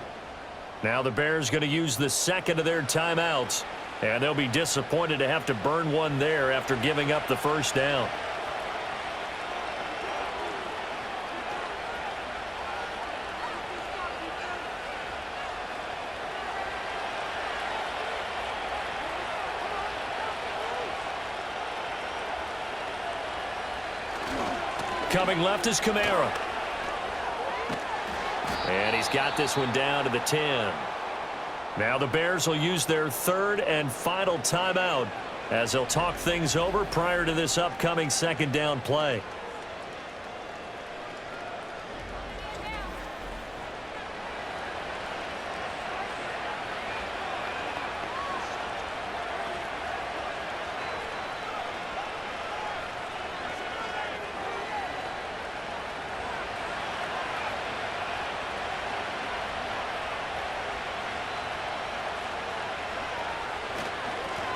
Now the Bears going to use the 2nd of their timeouts. And they'll be disappointed to have to burn one there after giving up the 1st down. Coming left is Kamara. And he's got this one down to the 10. Now the Bears will use their 3rd and final timeout as they'll talk things over prior to this upcoming 2nd down play.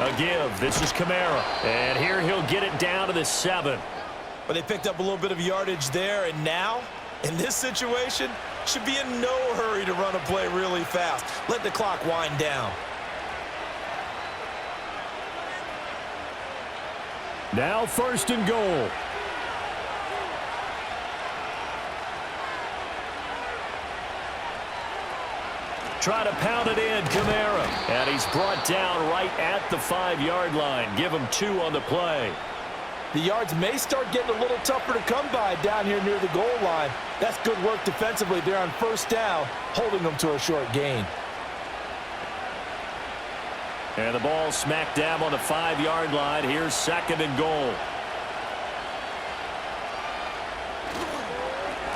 A give. This is Kamara. And here he'll get it down to the 7. But they picked up a little bit of yardage there, and now, in this situation, should be in no hurry to run a play really fast. Let the clock wind down. Now 1st and goal. Try to pound it in, Kamara. And he's brought down right at the 5-yard line. Give him 2 on the play. The yards may start getting a little tougher to come by down here near the goal line. That's good work defensively there on 1st down, holding them to a short gain. And the ball smack dab on the 5-yard line. Here's 2nd and goal.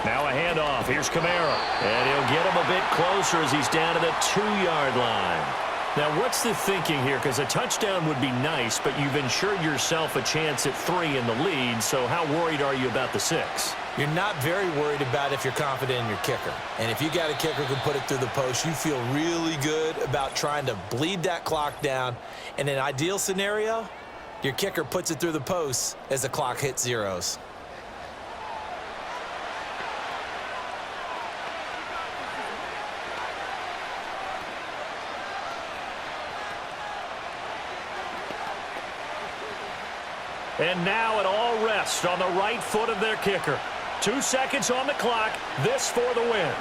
Now a handoff. Here's Kamara. And he'll get him a bit closer as he's down to the 2-yard line. Now, what's the thinking here? Because a touchdown would be nice, but you've ensured yourself a chance at 3 in the lead, so how worried are you about the 6? You're not very worried about if you're confident in your kicker. And if you got a kicker who can put it through the post, you feel really good about trying to bleed that clock down. In an ideal scenario, your kicker puts it through the post as the clock hits zeros. And now it all rests on the right foot of their kicker. 2 seconds on the clock. This for the win.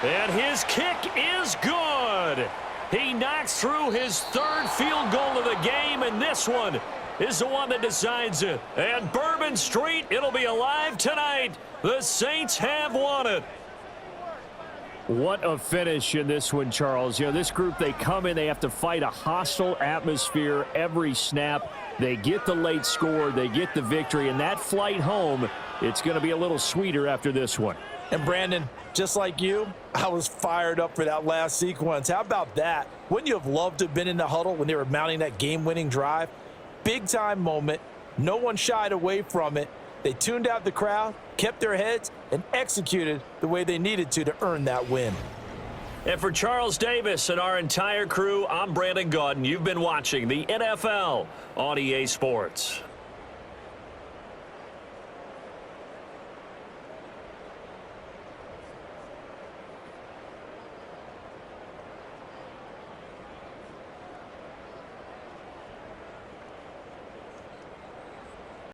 And his kick is good. He knocks through his 3rd field goal of the game, and this one is the one that decides it. And Bourbon Street, it'll be alive tonight. The Saints have won it. What a finish in this one, Charles. You know, this group, they come in, they have to fight a hostile atmosphere every snap. They get the late score, they get the victory, and that flight home, it's going to be a little sweeter after this one. And Brandon, just like you, I was fired up for that last sequence. How about that? Wouldn't you have loved to have been in the huddle when they were mounting that game-winning drive? Big-time moment. No one shied away from it. They tuned out the crowd, kept their heads, and executed the way they needed to earn that win. And for Charles Davis and our entire crew, I'm Brandon Gaudin. You've been watching the NFL on EA Sports.